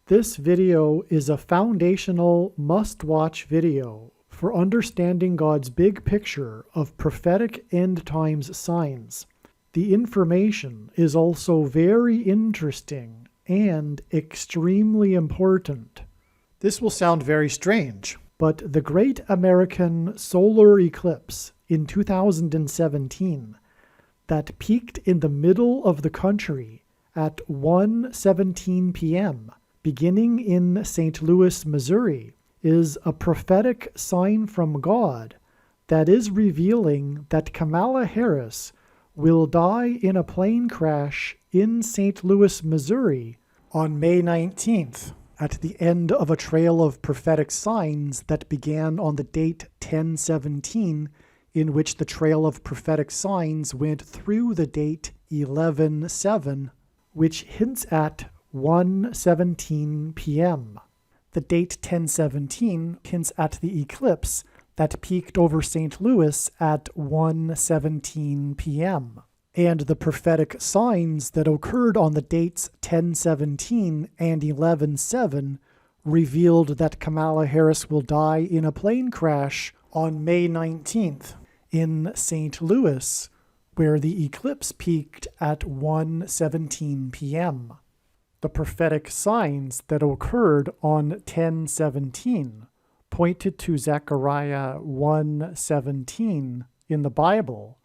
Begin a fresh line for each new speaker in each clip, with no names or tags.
This video is a foundational must-watch video for understanding God's big picture of prophetic end times signs. The information is also very interesting and extremely important. This will sound very strange, but the Great American Solar Eclipse in 2017 that peaked in the middle of the country at 1:17 p.m. beginning in St. Louis, Missouri, is a prophetic sign from God that is revealing that Kamala Harris will die in a plane crash in St. Louis, Missouri on May 19th, at the end of a trail of prophetic signs that began on the date 10/17, in which the trail of prophetic signs went through the date 11/7, which hints at 1:17 p.m. The date 10/17 hints at the eclipse that peaked over St. Louis at 1:17 p.m. And the prophetic signs that occurred on the dates 10/17 and 11/7 revealed that Kamala Harris will die in a plane crash on May 19th in St. Louis, where the eclipse peaked at 1:17 p.m. The prophetic signs that occurred on 10/17 pointed to Zechariah 1:17 in the Bible.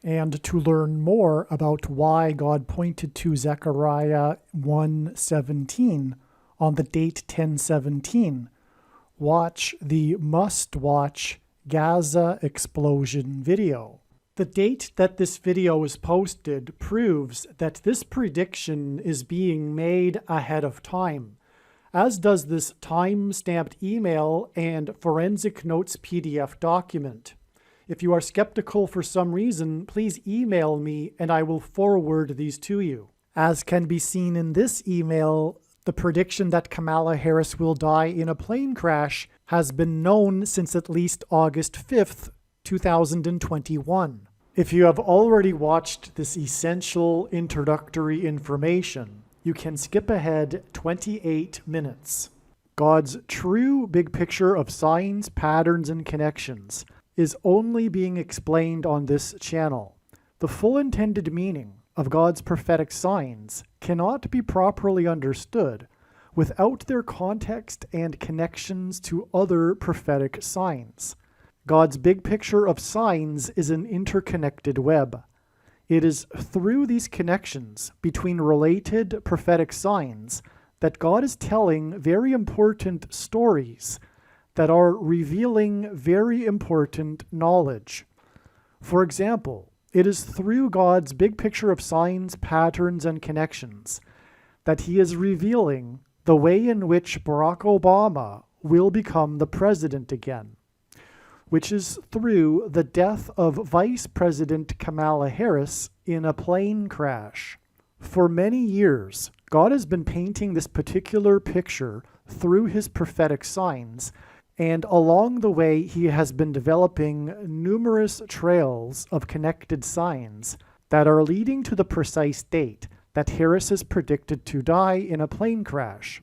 And to learn more about why God pointed to Zechariah 1:17 on the date 10/17, watch the must-watch Gaza explosion video. The date that this video is posted proves that this prediction is being made ahead of time, as does this time-stamped email and forensic notes PDF document. If you are skeptical for some reason, please email me and I will forward these to you. As can be seen in this email, the prediction that Kamala Harris will die in a plane crash has been known since at least August 5th, 2021. If you have already watched this essential introductory information, you can skip ahead 28 minutes. God's true big picture of signs, patterns, and connections is only being explained on this channel. The full intended meaning of God's prophetic signs cannot be properly understood without their context and connections to other prophetic signs. God's big picture of signs is an interconnected web. It is through these connections between related prophetic signs that God is telling very important stories that are revealing very important knowledge. For example, it is through God's big picture of signs, patterns, and connections that he is revealing the way in which Barack Obama will become the president again, which is through the death of Vice President Kamala Harris in a plane crash. For many years, God has been painting this particular picture through his prophetic signs, and along the way he has been developing numerous trails of connected signs that are leading to the precise date that Harris is predicted to die in a plane crash.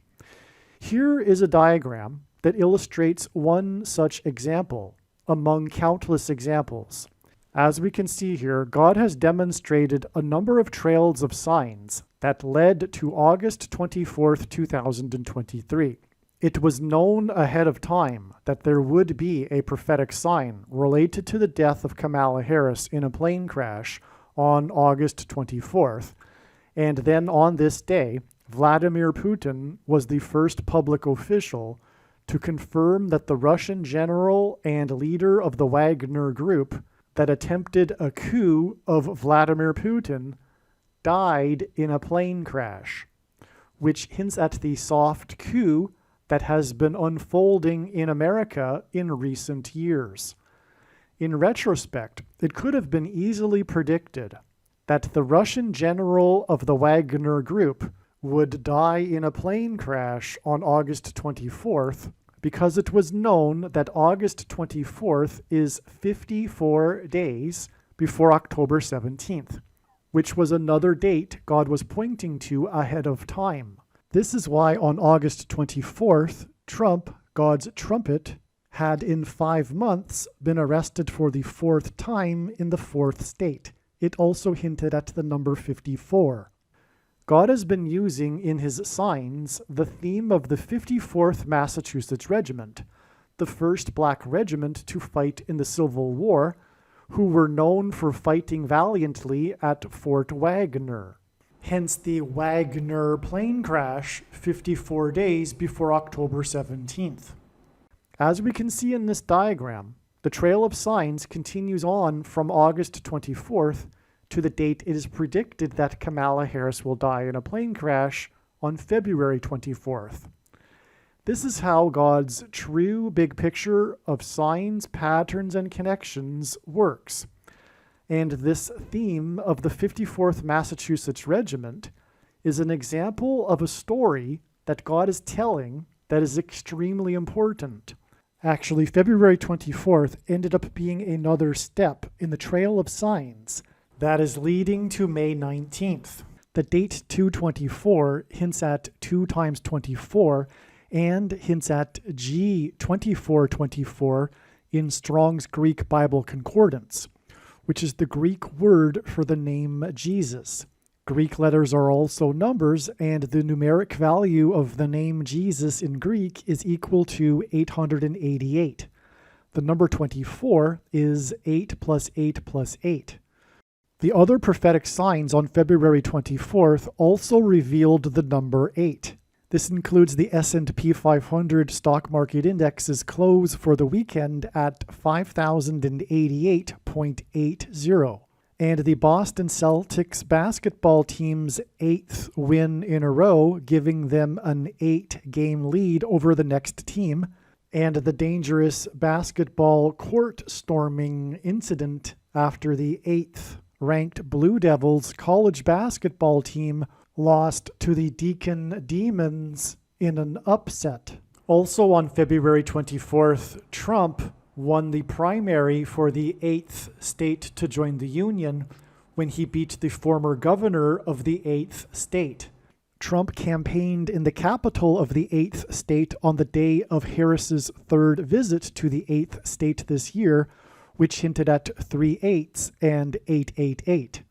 Here is a diagram that illustrates one such example among countless examples. As we can see here, God has demonstrated a number of trails of signs that led to August 24th, 2023. It was known ahead of time that there would be a prophetic sign related to the death of Kamala Harris in a plane crash on August 24th. And then on this day, Vladimir Putin was the first public official to confirm that the Russian general and leader of the Wagner Group that attempted a coup of Vladimir Putin died in a plane crash, which hints at the soft coup that has been unfolding in America in recent years. In retrospect, it could have been easily predicted that the Russian general of the Wagner Group would die in a plane crash on August 24th, because it was known that August 24th is 54 days before October 17th, which was another date God was pointing to ahead of time. This is why on August 24th, Trump, God's trumpet, had in 5 months been arrested for the 4th time in the 4th state. It also hinted at the number 54. God has been using in his signs the theme of the 54th Massachusetts Regiment, the first black regiment to fight in the Civil War, who were known for fighting valiantly at Fort Wagner. Hence the Wagner plane crash 54 days before October 17th. As we can see in this diagram, the trail of signs continues on from August 24th to the date it is predicted that Kamala Harris will die in a plane crash on February 24th. This is how God's true big picture of signs, patterns, and connections works. And this theme of the 54th Massachusetts Regiment is an example of a story that God is telling that is extremely important. Actually, February 24th ended up being another step in the trail of signs that is leading to May 19th. The date 224 hints at 2 times 24 and hints at G 2424 in Strong's Greek Bible Concordance, which is the Greek word for the name Jesus. Greek letters are also numbers, and the numeric value of the name Jesus in Greek is equal to 888. The number 24 is 8 plus 8 plus 8. The other prophetic signs on February 24th also revealed the number 8. This includes the S&P 500 stock market index's close for the weekend at 5,088.80. And the Boston Celtics basketball team's 8th win in a row, giving them an 8-game lead over the next team, and the dangerous basketball court storming incident after the 8th ranked Blue Devils college basketball team lost to the Deacon Demons in an upset. Also on February 24th, Trump won the primary for the 8th state to join the Union when he beat the former governor of the 8th state. Trump campaigned in the capital of the 8th state on the day of Harris's 3rd visit to the 8th state this year, which hinted at 3 8s and 888.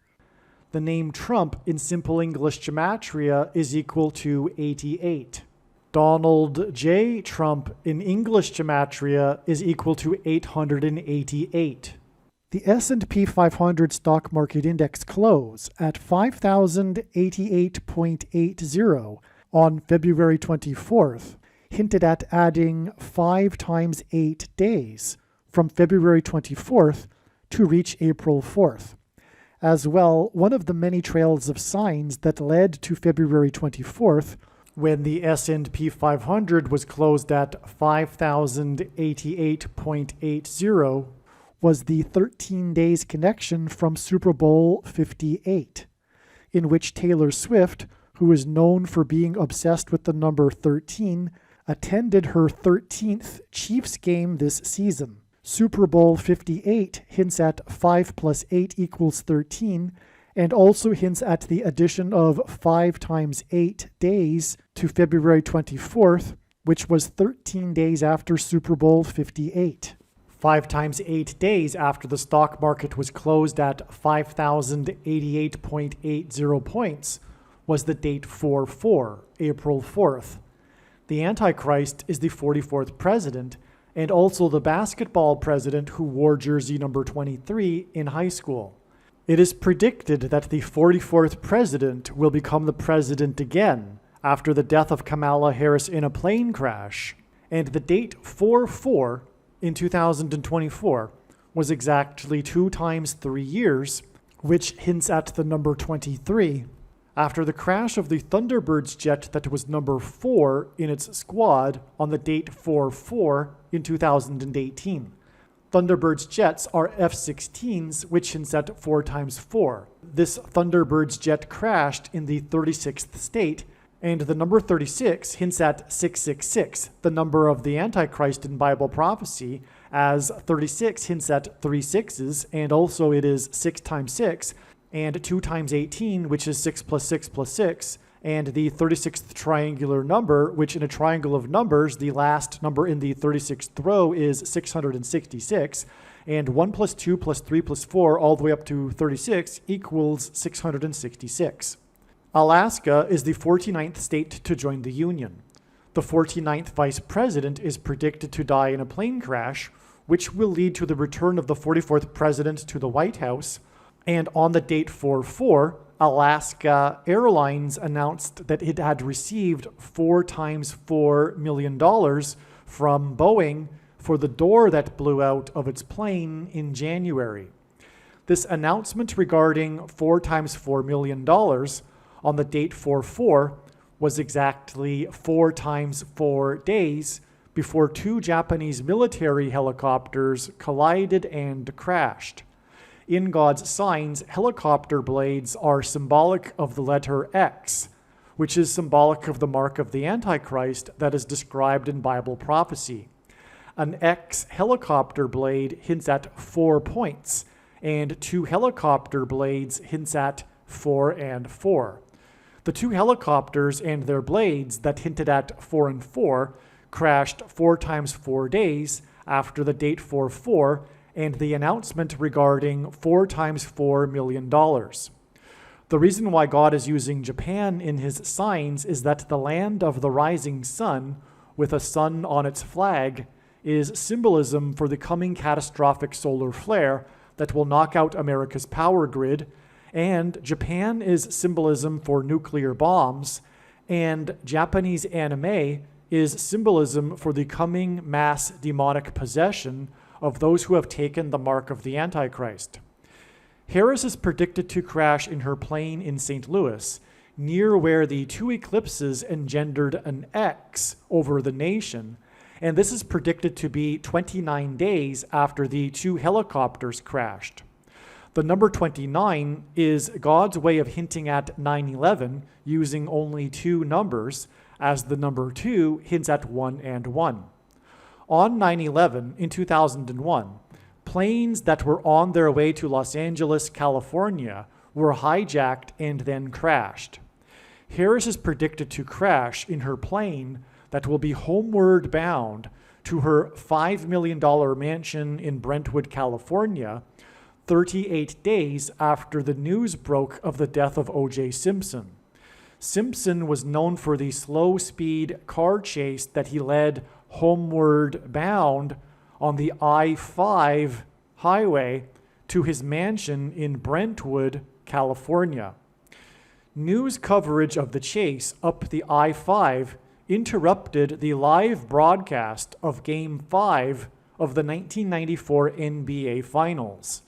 The name Trump in Simple English Gematria is equal to 88. Donald J. Trump in English Gematria is equal to 888. The S&P 500 stock market index close at 5,088.80 on February 24th hinted at adding 5 times 8 days from February 24th to reach April 4th. As well, one of the many trails of signs that led to February 24th, when the S&P 500 was closed at 5,088.80, was the 13 days connection from Super Bowl 58, in which Taylor Swift, who is known for being obsessed with the number 13, attended her 13th Chiefs game this season. Super Bowl 58 hints at 5 plus 8 equals 13, and also hints at the addition of 5 times 8 days to February 24th, which was 13 days after Super Bowl 58. 5 times 8 days after the stock market was closed at 5,088.80 points was the date 4/4, April 4th. The Antichrist is the 44th president, and also the basketball president who wore jersey number 23 in high school. It is predicted that the 44th president will become the president again after the death of Kamala Harris in a plane crash, and the date 4/4 in 2024 was exactly 2 times 3 years, which hints at the number 23. After the crash of the Thunderbirds jet that was number 4 in its squad on the date 4/4 in 2018. Thunderbirds jets are F-16s, which hints at 4 times 4. This Thunderbirds jet crashed in the 36th state, and the number 36 hints at 666, the number of the Antichrist in Bible prophecy, as 36 hints at 3 6s, and also it is 6 times 6, and 2 times 18, which is 6 plus 6 plus 6, and the 36th triangular number, which in a triangle of numbers, the last number in the 36th row is 666, and 1 plus 2 plus 3 plus 4 all the way up to 36 equals 666. Alaska is the 49th state to join the Union. The 49th vice president is predicted to die in a plane crash, which will lead to the return of the 44th president to the White House. And on the date 4/4, Alaska Airlines announced that it had received $4 times $4 million from Boeing for the door that blew out of its plane in January. This announcement regarding $4 times $4 million on the date 4/4 was exactly 4 times 4 days before 2 Japanese military helicopters collided and crashed. In God's signs, helicopter blades are symbolic of the letter X, which is symbolic of the mark of the Antichrist that is described in Bible prophecy. An X helicopter blade hints at 4 points, and 2 helicopter blades hints at 4 and 4. The 2 helicopters and their blades that hinted at 4 and 4 crashed 4 times 4 days after the date 4/4 and the announcement regarding $4 times $4 million. The reason why God is using Japan in his signs is that the land of the rising sun, with a sun on its flag, is symbolism for the coming catastrophic solar flare that will knock out America's power grid, and Japan is symbolism for nuclear bombs, and Japanese anime is symbolism for the coming mass demonic possession of those who have taken the mark of the Antichrist. Harris is predicted to crash in her plane in St. Louis, near where the 2 eclipses engendered an X over the nation, and this is predicted to be 29 days after the 2 helicopters crashed. The number 29 is God's way of hinting at 9/11 using only 2 numbers, as the number 2 hints at 1 and 1. On 9/11 in 2001, planes that were on their way to Los Angeles, California, were hijacked and then crashed. Harris is predicted to crash in her plane that will be homeward bound to her $5 million mansion in Brentwood, California, 38 days after the news broke of the death of O.J. Simpson. Simpson was known for the slow-speed car chase that he led homeward bound on the I-5 highway to his mansion in Brentwood, California. News coverage of the chase up the I-5 interrupted the live broadcast of Game 5 of the 1994 NBA Finals,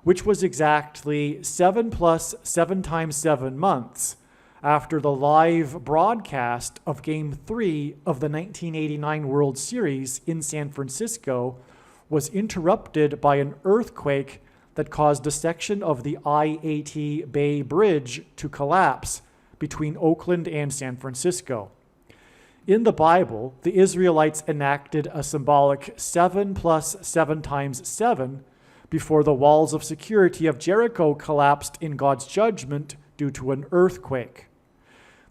which was exactly 7 plus 7 times 7 months after the live broadcast of Game 3 of the 1989 World Series in San Francisco was interrupted by an earthquake that caused a section of the I-80 Bay Bridge to collapse between Oakland and San Francisco. In the Bible, the Israelites enacted a symbolic 7 plus 7 times 7 before the walls of security of Jericho collapsed in God's judgment due to an earthquake.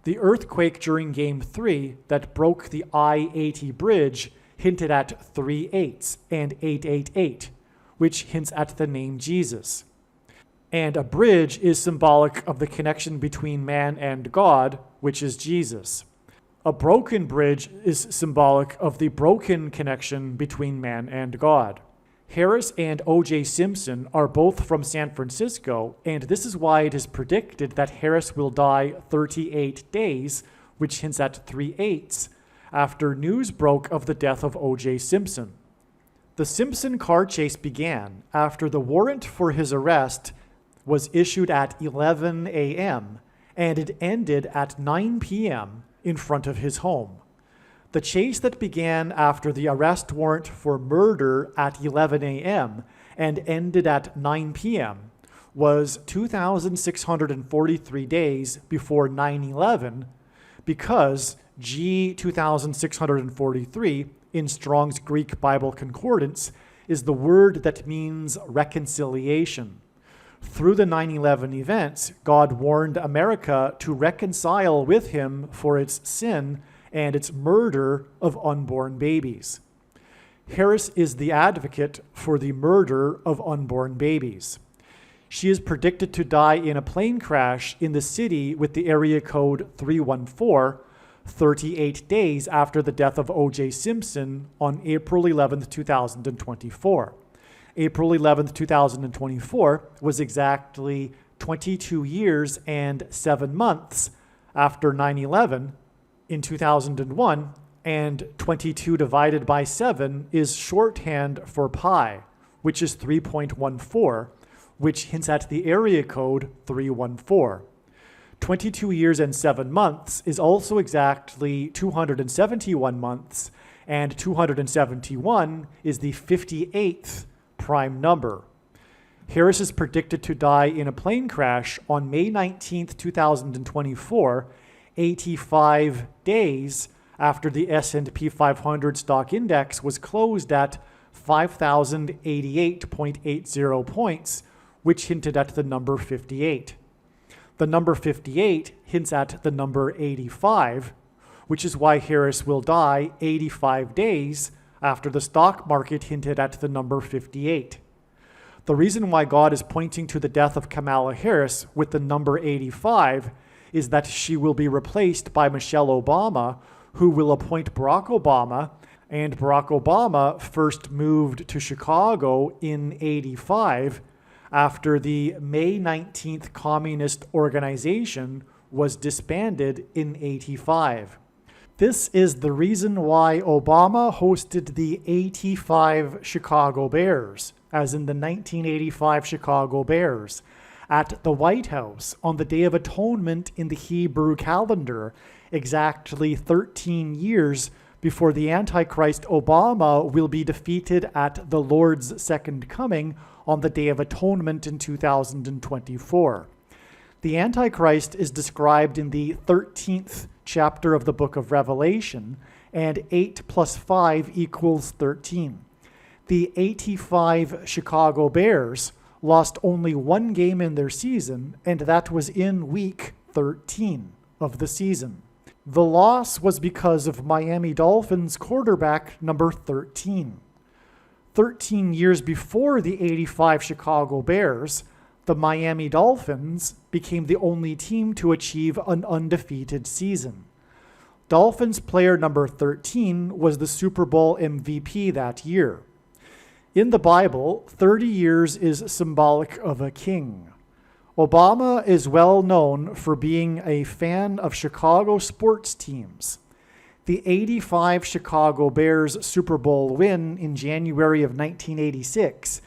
The earthquake during Game 3 that broke the I-80 bridge hinted at 3/8 and 888, which hints at the name Jesus. And a bridge is symbolic of the connection between man and God, which is Jesus. A broken bridge is symbolic of the broken connection between man and God. Harris and O.J. Simpson are both from San Francisco, and this is why it is predicted that Harris will die 38 days, which hints at 3/8, after news broke of the death of O.J. Simpson. The Simpson car chase began after the warrant for his arrest was issued at 11 a.m., and it ended at 9 p.m. in front of his home. The chase that began after the arrest warrant for murder at 11 a.m. and ended at 9 p.m. was 2,643 days before 9/11, because G 2,643 in Strong's Greek Bible Concordance is the word that means reconciliation. Through the 9/11 events, God warned America to reconcile with him for its sin and its murder of unborn babies. Harris is the advocate for the murder of unborn babies. She is predicted to die in a plane crash in the city with the area code 314, 38 days after the death of O.J. Simpson on April 11, 2024. April 11th, 2024 was exactly 22 years and 7 months after 9/11 in 2001, and 22 divided by 7 is shorthand for pi, which is 3.14, which hints at the area code 314. 22 years and 7 months is also exactly 271 months, and 271 is the 58th prime number. Harris is predicted to die in a plane crash on May 19th, 2024, 85 days after the S&P 500 stock index was closed at 5,088.80 points, which hinted at the number 58. The number 58 hints at the number 85, which is why Harris will die 85 days after the stock market hinted at the number 58. The reason why God is pointing to the death of Kamala Harris with the number 85 is that she will be replaced by Michelle Obama, who will appoint Barack Obama, and Barack Obama first moved to Chicago in 85 after the May 19th Communist Organization was disbanded in 85. This is the reason why Obama hosted the 85 Chicago Bears, as in the 1985 Chicago Bears, at the White House on the Day of Atonement in the Hebrew calendar, exactly 13 years before the Antichrist Obama will be defeated at the Lord's Second Coming on the Day of Atonement in 2024. The Antichrist is described in the 13th chapter of the book of Revelation, and 8 plus 5 equals 13. The 85 Chicago Bears lost only one game in their season, and that was in week 13 of the season. The loss was because of Miami Dolphins quarterback number 13. 13 years before the 85 Chicago Bears, the Miami Dolphins became the only team to achieve an undefeated season. Dolphins player number 13 was the Super Bowl MVP that year. In the Bible, 30 years is symbolic of a king. Obama is well known for being a fan of Chicago sports teams. The 85 Chicago Bears Super Bowl win in January of 1986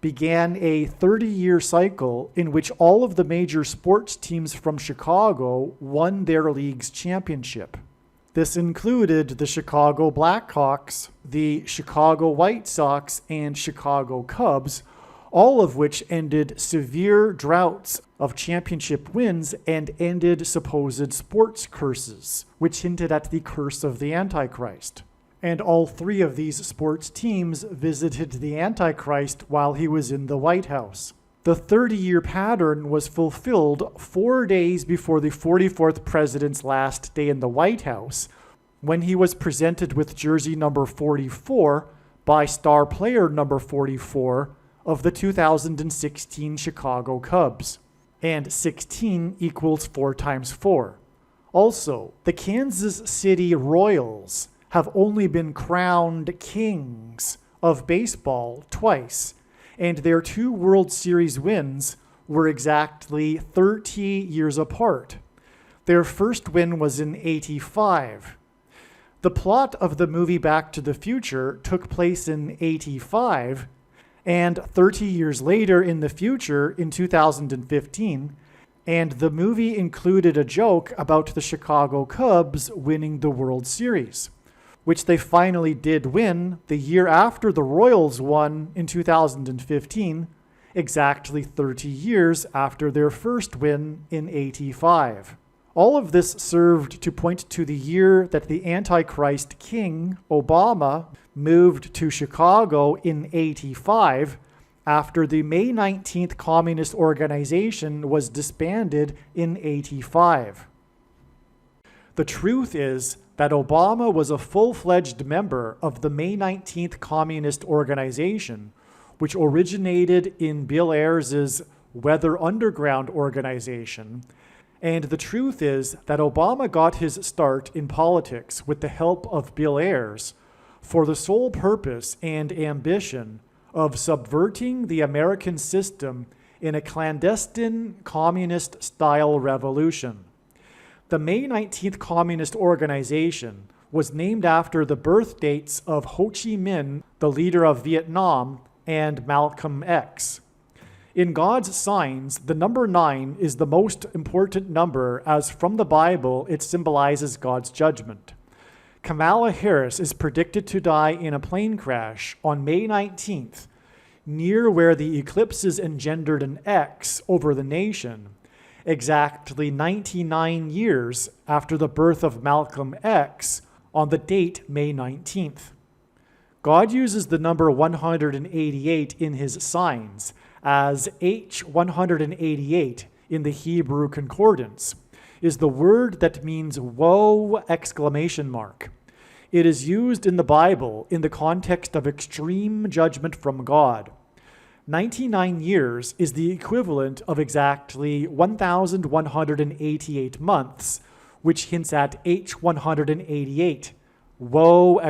began a 30-year cycle in which all of the major sports teams from Chicago won their league's championship. This included the Chicago Blackhawks, the Chicago White Sox, and Chicago Cubs, all of which ended severe droughts of championship wins and ended supposed sports curses, which hinted at the curse of the Antichrist. And all three of these sports teams visited the Antichrist while he was in the White House. The 30-year pattern was fulfilled 4 days before the 44th president's last day in the White House, when he was presented with jersey number 44 by star player number 44 of the 2016 Chicago Cubs. And 16 equals 4 times 4. Also, the Kansas City Royals have only been crowned kings of baseball twice, and their 2 World Series wins were exactly 30 years apart. Their first win was in 85. The plot of the movie Back to the Future took place in 85, and 30 years later in the future, in 2015, and the movie included a joke about the Chicago Cubs winning the World Series, which they finally did win the year after the Royals won in 2015, exactly 30 years after their first win in 85. All of this served to point to the year that the Antichrist king, Obama, moved to Chicago in 85, after the May 19th Communist Organization was disbanded in '85. The truth is that Obama was a full-fledged member of the May 19th Communist Organization, which originated in Bill Ayers' Weather Underground organization. And the truth is that Obama got his start in politics with the help of Bill Ayers for the sole purpose and ambition of subverting the American system in a clandestine communist-style revolution. The May 19th Communist Organization was named after the birth dates of Ho Chi Minh, the leader of Vietnam, and Malcolm X. In God's signs, the number 9 is the most important number, as from the Bible it symbolizes God's judgment. Kamala Harris is predicted to die in a plane crash on May 19th, near where the eclipses engendered an X over the nation, exactly 99 years after the birth of Malcolm X on the date May 19th. God uses the number 188 in his signs as H188 in the Hebrew Concordance is the word that means woe! It is used in the Bible in the context of extreme judgment from God. 99 years is the equivalent of exactly 1,188 months, which hints at H188, woe!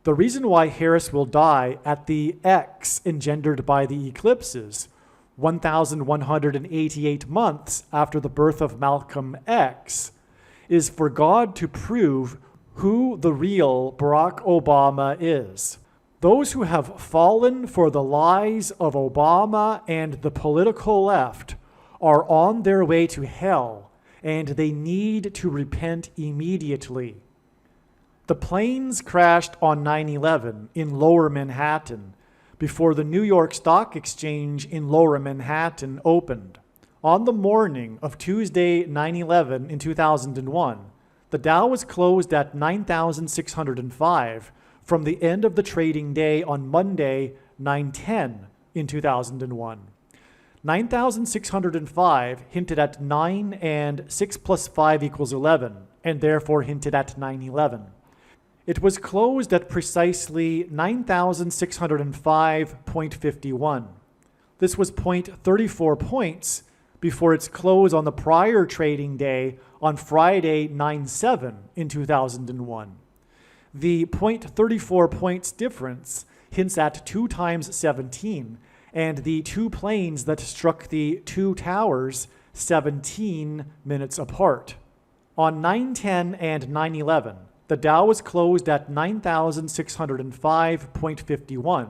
The reason why Harris will die at the X engendered by the eclipses, 1,188 months after the birth of Malcolm X, is for God to prove who the real Barack Obama is. Those who have fallen for the lies of Obama and the political left are on their way to hell, and they need to repent immediately. The planes crashed on 9/11 in Lower Manhattan before the New York Stock Exchange in Lower Manhattan opened. On the morning of Tuesday, 9/11 in 2001, the Dow was closed at 9,605 from the end of the trading day on Monday, 9/10 in 2001. 9,605 hinted at 9 and 6 plus 5 equals 11, and therefore hinted at 9/11. It was closed at precisely 9,605.51. This was 0.34 points before its close on the prior trading day on Friday, 9/7 in 2001. The 0.34 points difference hints at 2 times 17, and the two planes that struck the two towers 17 minutes apart. On 9/10 and 9/11, the Dow was closed at 9,605.51,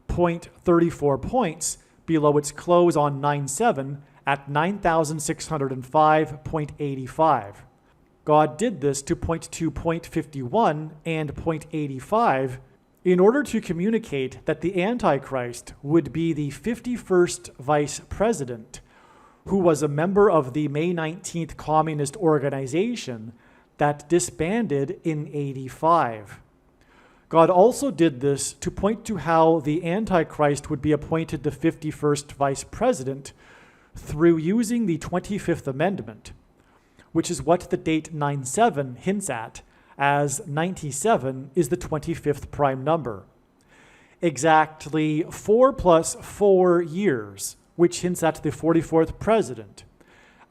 0.34 points below its close on 9/7 at 9,605.85. God did this to point to 0.51 and 0.85 in order to communicate that the Antichrist would be the 51st vice president, who was a member of the May 19th Communist Organization that disbanded in '85. God also did this to point to how the Antichrist would be appointed the 51st vice president through using the 25th Amendment, which is what the date 9/7 hints at, as 97 is the 25th prime number. Exactly 4 plus 4 years, which hints at the 44th president,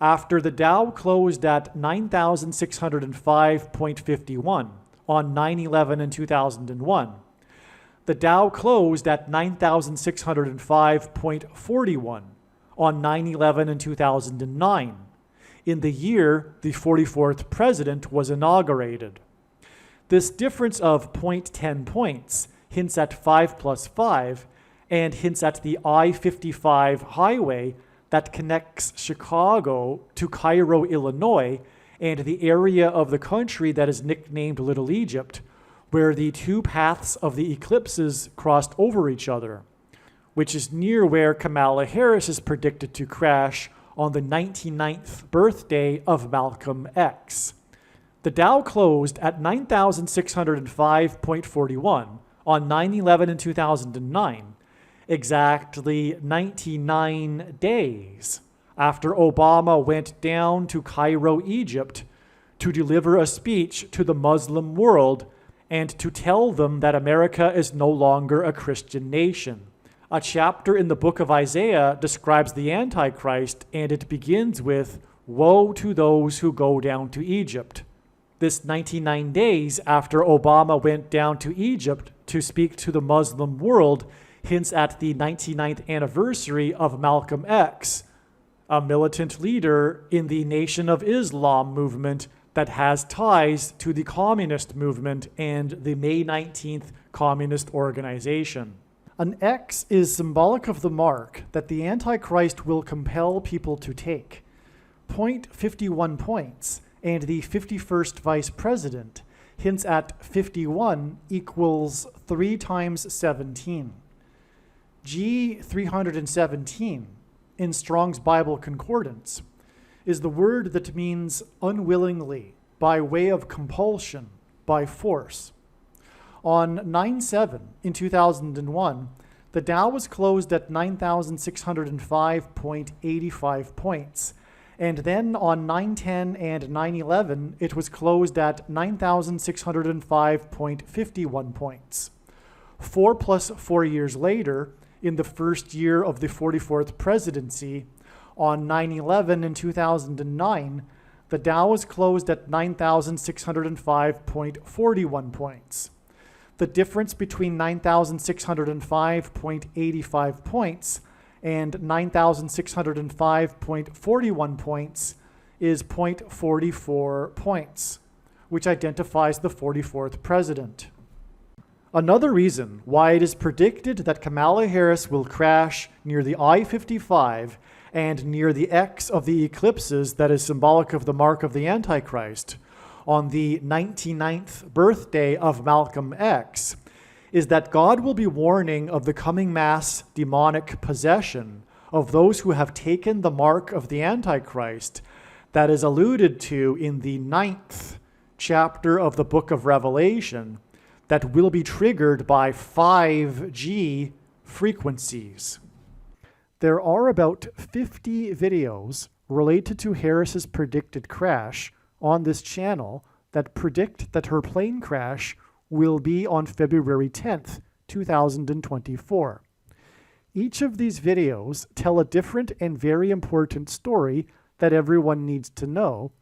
after the Dow closed at 9,605.51 on 9/11 in 2001. The Dow closed at 9,605.41 on 9/11 in 2009, in the year the 44th president was inaugurated. This difference of 0.10 points hints at 5 plus 5 and hints at the I-55 highway that connects Chicago to Cairo, Illinois, and the area of the country that is nicknamed Little Egypt, where the two paths of the eclipses crossed over each other, which is near where Kamala Harris is predicted to crash on the 99th birthday of Malcolm X. The Dow closed at 9,605.41 on 9/11 in 2009, exactly 99 days after Obama went down to Cairo, Egypt, to deliver a speech to the Muslim world and to tell them that America is no longer a Christian nation. A chapter in the book of Isaiah describes the Antichrist, and it begins with, "Woe to those who go down to Egypt." This 99 days after Obama went down to Egypt to speak to the Muslim world hints at the 99th anniversary of Malcolm X, a militant leader in the Nation of Islam movement that has ties to the communist movement and the May 19th Communist Organization. An X is symbolic of the mark that the Antichrist will compel people to take. 51 points, and the 51st vice president hints at 51 equals 3 times 17. G317 in Strong's Bible Concordance is the word that means unwillingly, by way of compulsion, by force. On 9/7 in 2001, the Dow was closed at 9,605.85 points, and then on 9/10 and 9/11, it was closed at 9,605.51 points. 4 plus 4 years later, in the first year of the 44th presidency, on 9/11 in 2009, the Dow was closed at 9,605.41 points. The difference between 9,605.85 points and 9,605.41 points is 0.44 points, which identifies the 44th president. Another reason why it is predicted that Kamala Harris will crash near the I-55 and near the X of the eclipses that is symbolic of the mark of the Antichrist on the 99th birthday of Malcolm X is that God will be warning of the coming mass demonic possession of those who have taken the mark of the Antichrist that is alluded to in the 9th chapter of the book of Revelation that will be triggered by 5G frequencies. There are about 50 videos related to Harris's predicted crash on this channel that predict that her plane crash will be on February 10th, 2024. Each of these videos tell a different and very important story that everyone needs to know,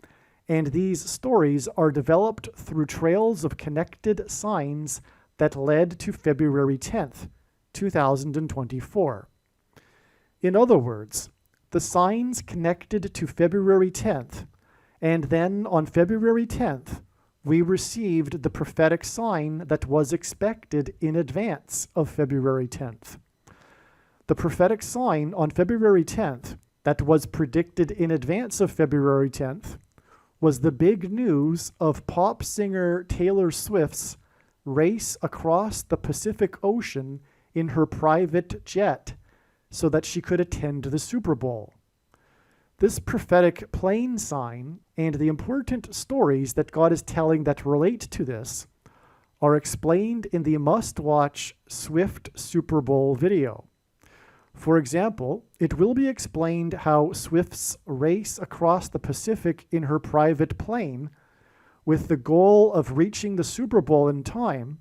and these stories are developed through trails of connected signs that led to February 10th, 2024. In other words, the signs connected to February 10th, and then on February 10th, we received the prophetic sign that was expected in advance of February 10th. The prophetic sign on February 10th that was predicted in advance of February 10th was the big news of pop singer Taylor Swift's race across the Pacific Ocean in her private jet so that she could attend the Super Bowl. This prophetic plane sign and the important stories that God is telling that relate to this are explained in the must-watch Swift Super Bowl video. For example, it will be explained how Swift's race across the Pacific in her private plane, with the goal of reaching the Super Bowl in time,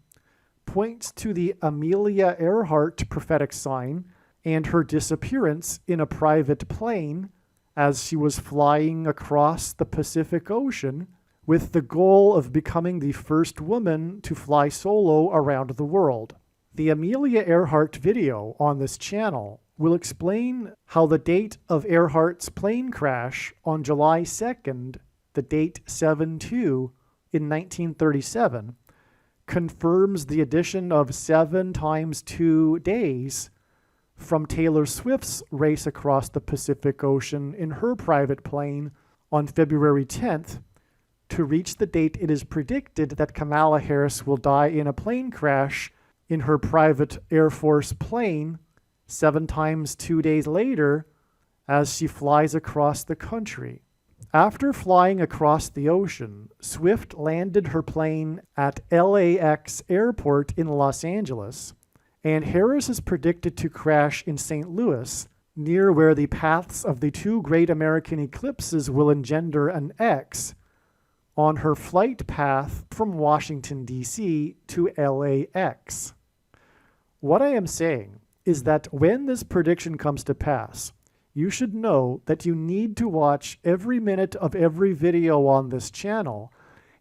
points to the Amelia Earhart prophetic sign and her disappearance in a private plane as she was flying across the Pacific Ocean with the goal of becoming the first woman to fly solo around the world. The Amelia Earhart video on this channel will explain how the date of Earhart's plane crash on July 2nd, the date 7/2 in 1937, confirms the addition of 7 times 2 days from Taylor Swift's race across the Pacific Ocean in her private plane on February 10th to reach the date it is predicted that Kamala Harris will die in a plane crash in her private Air Force plane 7 times 2 days later as she flies across the country. After flying across the ocean, Swift landed her plane at LAX Airport in Los Angeles And Harris is predicted to crash in St. Louis, near where the paths of the two great American eclipses will engender an X on her flight path from Washington, D.C. to LAX. What I am saying is that when this prediction comes to pass, you should know that you need to watch every minute of every video on this channel,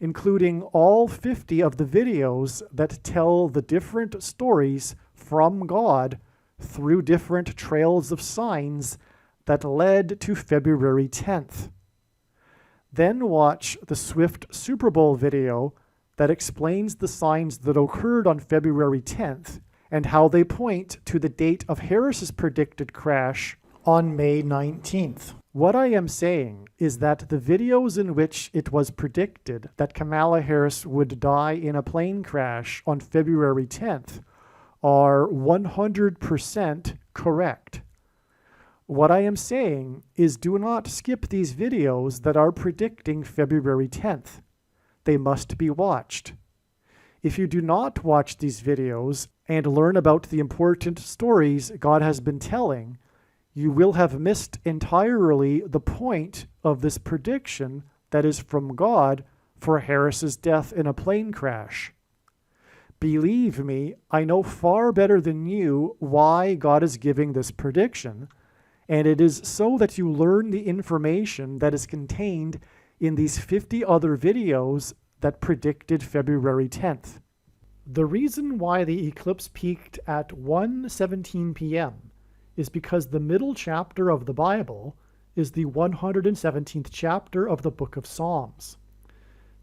including all 50 of the videos that tell the different stories from God through different trails of signs that led to February 10th. Then watch the Swift Super Bowl video that explains the signs that occurred on February 10th and how they point to the date of Harris's predicted crash on May 19th. What I am saying is that the videos in which it was predicted that Kamala Harris would die in a plane crash on February 10th are 100% correct. What I am saying is do not skip these videos that are predicting February 10th. They must be watched. If you do not watch these videos and learn about the important stories God has been telling, you will have missed entirely the point of this prediction that is from God for Harris's death in a plane crash. Believe me, I know far better than you why God is giving this prediction, and it is so that you learn the information that is contained in these 50 other videos that predicted February 10th. The reason why the eclipse peaked at 1:17 p.m. is because the middle chapter of the Bible is the 117th chapter of the book of Psalms.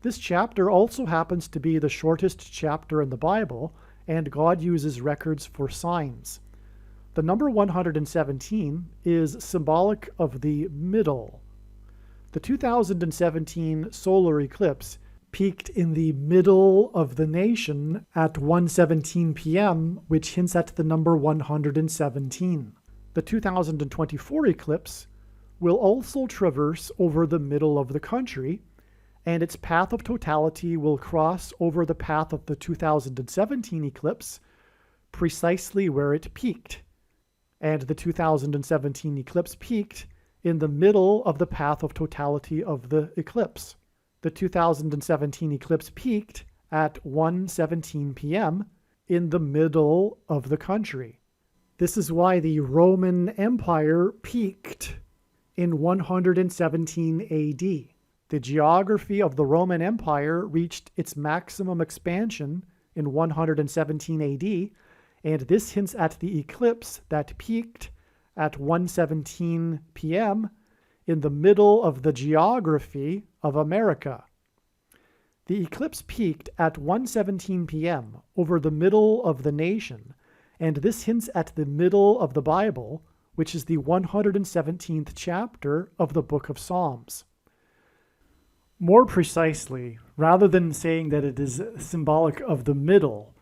This chapter also happens to be the shortest chapter in the Bible, and God uses records for signs. The number 117 is symbolic of the middle. The 2017 solar eclipse peaked in the middle of the nation at 1:17 p.m., which hints at the number 117. The 2024 eclipse will also traverse over the middle of the country, and its path of totality will cross over the path of the 2017 eclipse, precisely where it peaked. And the 2017 eclipse peaked in the middle of the path of totality of the eclipse. The 2017 eclipse peaked at 1:17 p.m. in the middle of the country. This is why the Roman Empire peaked in 117 AD. The geography of the Roman Empire reached its maximum expansion in 117 AD, and this hints at the eclipse that peaked at 1:17 p.m. in the middle of the geography of America. The eclipse peaked at 1:17 p.m. over the middle of the nation, and this hints at the middle of the Bible, which is the 117th chapter of the book of Psalms. More precisely, rather than saying that it is symbolic of the middle,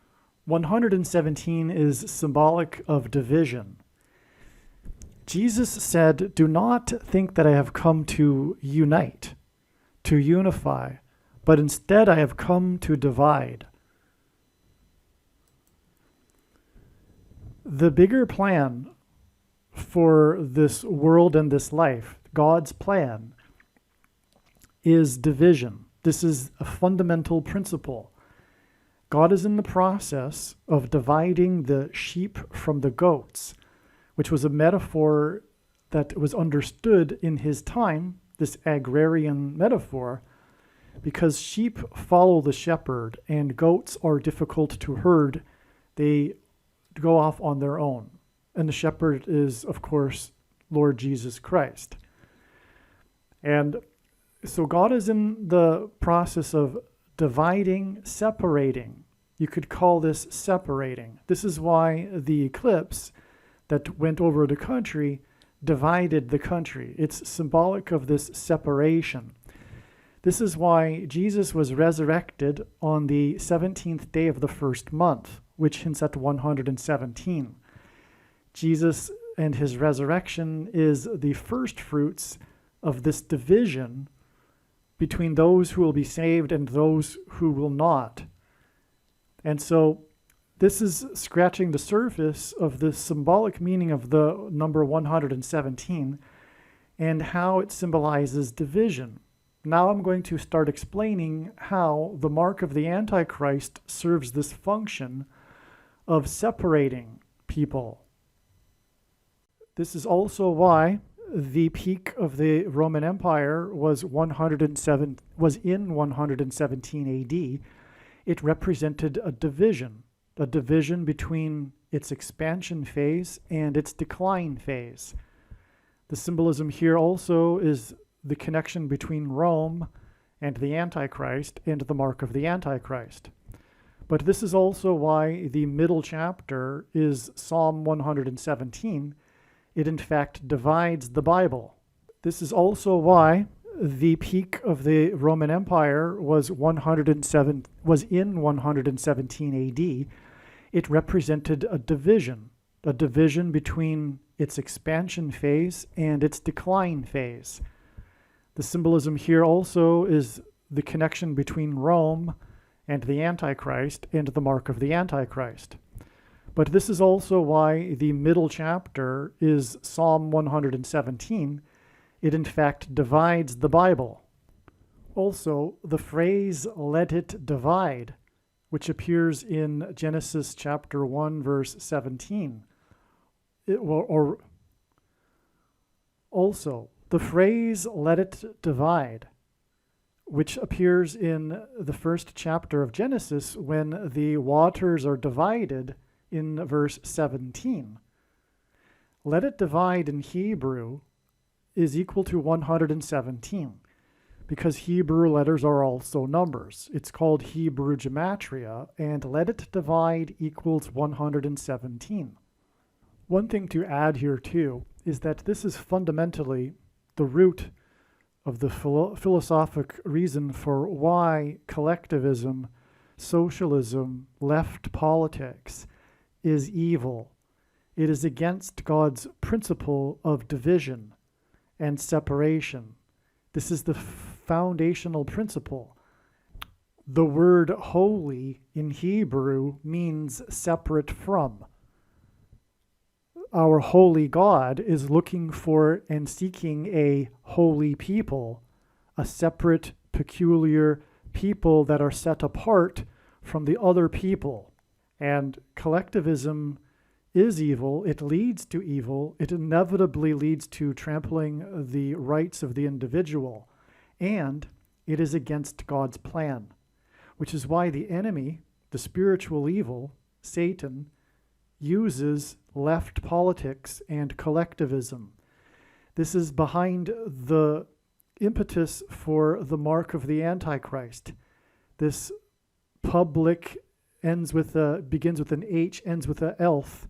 117 is symbolic of division. Jesus said, "Do not think that I have come to unite, to unify, but instead I have come to divide." The bigger plan for this world and this life, God's plan, is division. This is a fundamental principle. God is in the process of dividing the sheep from the goats, which was a metaphor that was understood in his time, this agrarian metaphor, because sheep follow the shepherd and goats are difficult to herd. They go off on their own. And the shepherd is, of course, Lord Jesus Christ. And so God is in the process of dividing, separating. You could call this separating. This is why the eclipse that went over the country divided the country. It's symbolic of this separation. This is why Jesus was resurrected on the 17th day of the first month, which hints at 117. Jesus and his resurrection is the first fruits of this division between those who will be saved and those who will not. And so This is scratching the surface of the symbolic meaning of the number 117 and how it symbolizes division. Now I'm going to start explaining how the mark of the Antichrist serves this function of separating people. This is also why the peak of the Roman Empire was in 117 AD. It represented a division between its expansion phase and its decline phase. The symbolism here also is the connection between Rome and the Antichrist and the mark of the Antichrist. But this is also why the middle chapter is Psalm 117. It in fact divides the Bible. This is also why the peak of the Roman Empire was in 117 AD. It represented a division between its expansion phase and its decline phase. The symbolism here also is the connection between Rome and the Antichrist and the mark of the Antichrist. But this is also why the middle chapter is Psalm 117. It in fact divides the Bible. Also, the phrase, "let it divide," which appears in Genesis chapter 1, verse 17. The phrase, "let it divide," which appears in the first chapter of Genesis when the waters are divided in verse 17. "Let it divide" in Hebrew is equal to 117 because Hebrew letters are also numbers. It's called Hebrew gematria, and "let it divide" equals 117. One thing to add here too is that this is fundamentally the root of the philosophic reason for why collectivism, socialism, left politics is evil. It is against God's principle of division and separation. This is the foundational principle. The word holy in Hebrew means separate from. Our holy God is looking for and seeking a holy people, a separate, peculiar people that are set apart from the other people. And collectivism is evil. It leads to evil. It inevitably leads to trampling the rights of the individual. And it is against God's plan, which is why the enemy, the spiritual evil, Satan, uses left politics and collectivism. This is behind the impetus for the mark of the Antichrist. This public begins with an H, ends with an elf.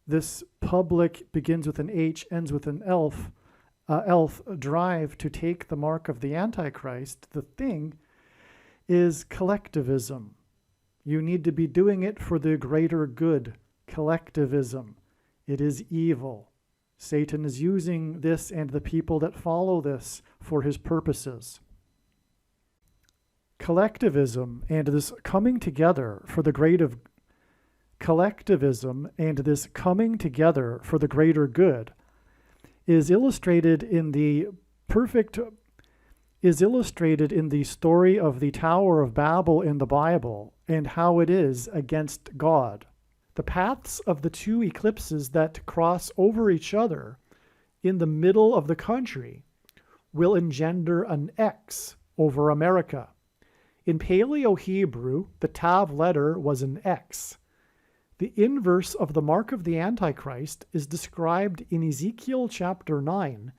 This public begins with an H, ends with an elf drive to take the mark of the Antichrist. The thing is collectivism. You need to be doing it for the greater good. Collectivism. It is evil. Satan is using this and the people that follow this for his purposes. Collectivism and this coming together for the greater good is illustrated in the story of the Tower of Babel in the Bible and how it is against God. The paths of the two eclipses that cross over each other in the middle of the country will engender an X over America. In Paleo-Hebrew, the Tav letter was an X. The inverse of the mark of the Antichrist is described in Ezekiel chapter 9,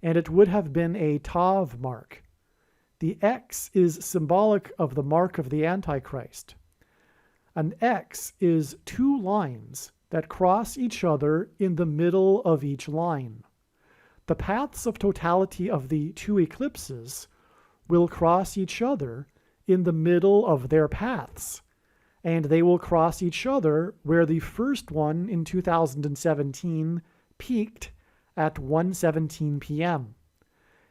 and it would have been a Tav mark. The X is symbolic of the mark of the Antichrist. An X is two lines that cross each other in the middle of each line. The paths of totality of the two eclipses will cross each other in the middle of their paths, and they will cross each other where the first one in 2017 peaked at 1:17 p.m.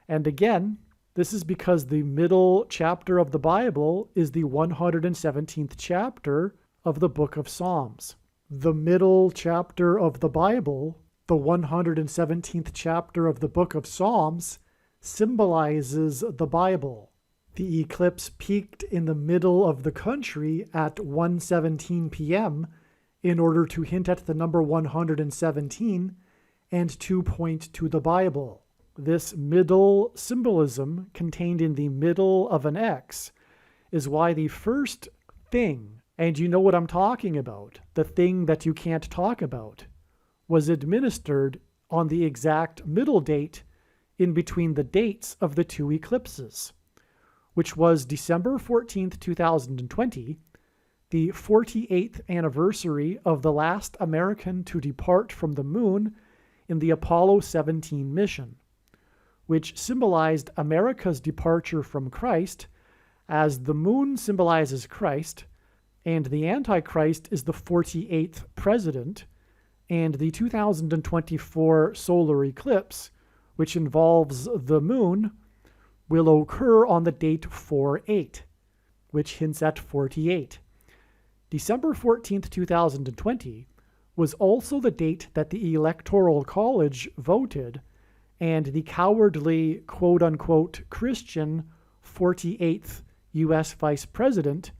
And again, this is because the middle chapter of the Bible is the 117th chapter of the book of Psalms. The middle chapter of the Bible, the 117th chapter of the book of Psalms, symbolizes the Bible. The eclipse peaked in the middle of the country at 1:17 p.m. in order to hint at the number 117 and to point to the Bible. This middle symbolism contained in the middle of an X is why the first thing, and you know what I'm talking about, the thing that you can't talk about, was administered on the exact middle date in between the dates of the two eclipses, which was December 14th, 2020, the 48th anniversary of the last American to depart from the moon in the Apollo 17 mission, which symbolized America's departure from Christ, as the moon symbolizes Christ, and the Antichrist is the 48th president, and the 2024 solar eclipse, which involves the moon, will occur on the date 4/8, which hints at 48. December 14th, 2020 was also the date that the Electoral College voted, and the cowardly, quote-unquote, Christian 48th U.S. Vice President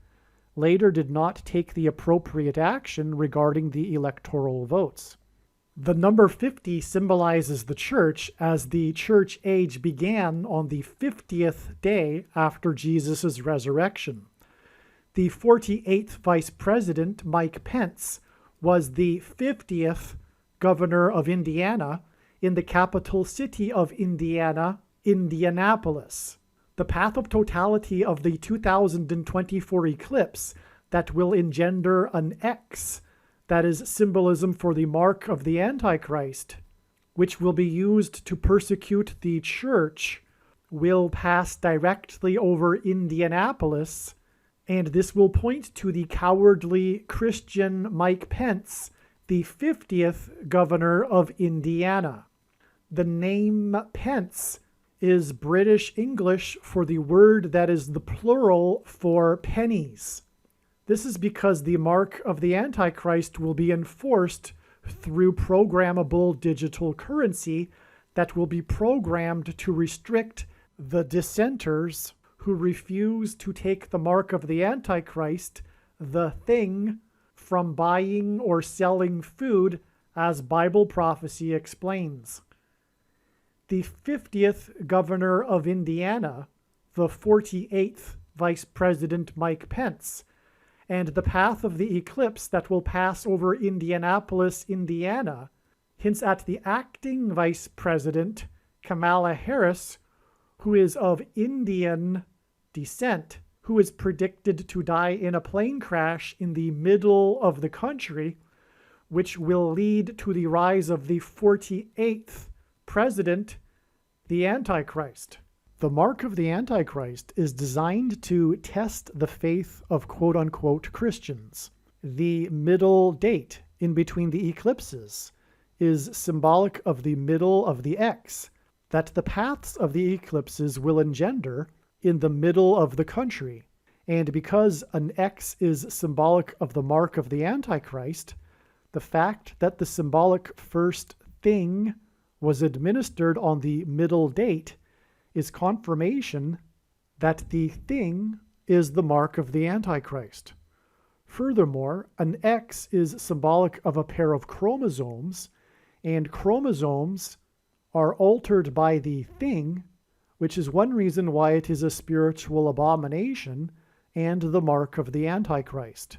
later did not take the appropriate action regarding the electoral votes. The number 50 symbolizes the church, as the church age began on the 50th day after Jesus' resurrection. The 48th Vice President, Mike Pence, was the 50th governor of Indiana, in the capital city of Indiana, Indianapolis. The path of totality of the 2024 eclipse that will engender an X, that is symbolism for the mark of the Antichrist, which will be used to persecute the church, will pass directly over Indianapolis, and this will point to the cowardly Christian Mike Pence, the 50th governor of Indiana. The name Pence is British English for the word that is the plural for pennies. This is because the mark of the Antichrist will be enforced through programmable digital currency that will be programmed to restrict the dissenters who refuse to take the mark of the Antichrist, the thing, from buying or selling food, as Bible prophecy explains. The 50th governor of Indiana, the 48th Vice President Mike Pence, and the path of the eclipse that will pass over Indianapolis, Indiana, hints at the acting Vice President, Kamala Harris, who is of Indian descent, who is predicted to die in a plane crash in the middle of the country, which will lead to the rise of the 48th president, the Antichrist. The mark of the Antichrist is designed to test the faith of quote-unquote Christians. The middle date in between the eclipses is symbolic of the middle of the X, that the paths of the eclipses will engender in the middle of the country. And because an X is symbolic of the mark of the Antichrist, the fact that the symbolic first thing was administered on the middle date is confirmation that the thing is the mark of the Antichrist. Furthermore, an X is symbolic of a pair of chromosomes, and chromosomes are altered by the thing, which is one reason why it is a spiritual abomination and the mark of the Antichrist.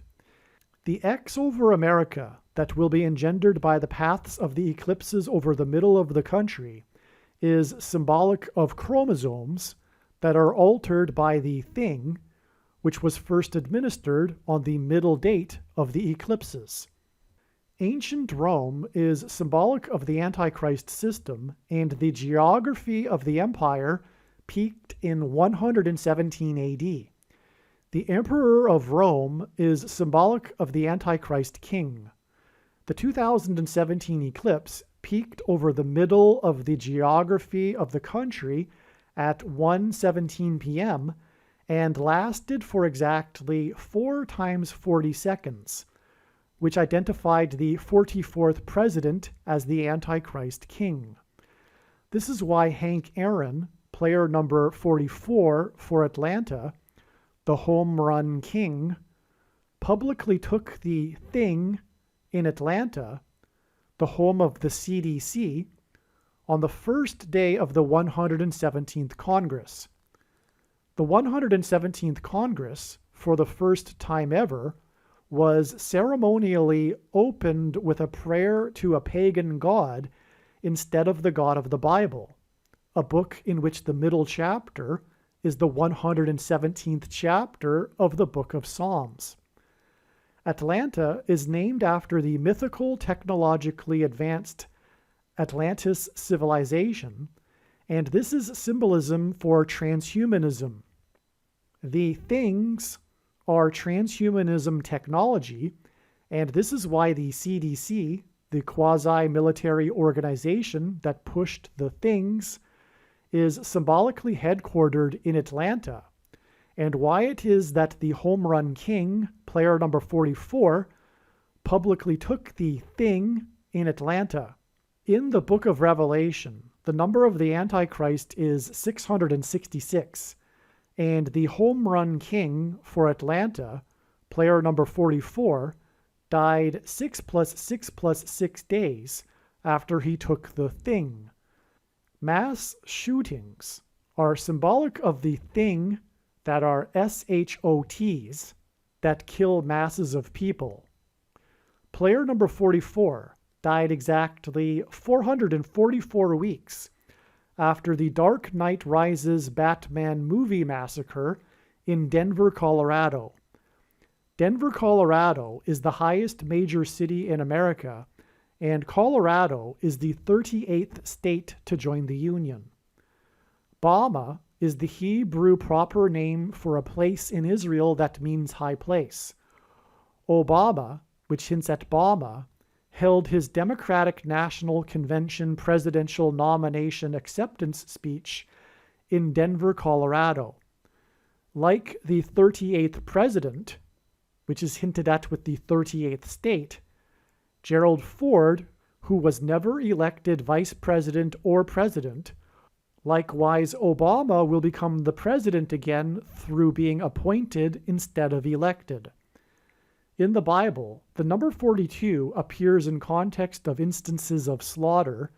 The X over America that will be engendered by the paths of the eclipses over the middle of the country is symbolic of chromosomes that are altered by the thing, which was first administered on the middle date of the eclipses. Ancient Rome is symbolic of the Antichrist system, and the geography of the empire peaked in 117 AD. The Emperor of Rome is symbolic of the Antichrist king. The 2017 eclipse peaked over the middle of the geography of the country at 1:17 p.m., and lasted for exactly 4 times 40 seconds, which identified the 44th president as the Antichrist king. This is why Hank Aaron, player number 44 for Atlanta, the home run king, publicly took the thing in Atlanta, the home of the CDC, on the first day of the 117th Congress. The 117th Congress, for the first time ever, was ceremonially opened with a prayer to a pagan god instead of the God of the Bible, a book in which the middle chapter is the 117th chapter of the Book of Psalms. Atlanta is named after the mythical, technologically advanced Atlantis civilization, and this is symbolism for transhumanism. The things are transhumanism technology, and this is why the CDC, the quasi-military organization that pushed the things, is symbolically headquartered in Atlanta, and why it is that the home run king, player number 44, publicly took the thing in Atlanta. In the book of Revelation, the number of the Antichrist is 666, and the home run king for Atlanta, player number 44, died 6 plus 6 plus 6 days after he took the thing. Mass shootings are symbolic of the thing that are SHOTs that kill masses of people. Player number 44 died exactly 444 weeks after the Dark Knight Rises Batman movie massacre in Denver, Colorado. Denver, Colorado is the highest major city in America, and Colorado is the 38th state to join the Union. Bama is the Hebrew proper name for a place in Israel that means high place. Obama, which hints at Bama, held his Democratic National Convention presidential nomination acceptance speech in Denver, Colorado. Like the 38th president, which is hinted at with the 38th state, Gerald Ford, who was never elected vice president or president, likewise Obama will become the president again through being appointed instead of elected. In the Bible, the number 42 appears in context of instances of slaughter,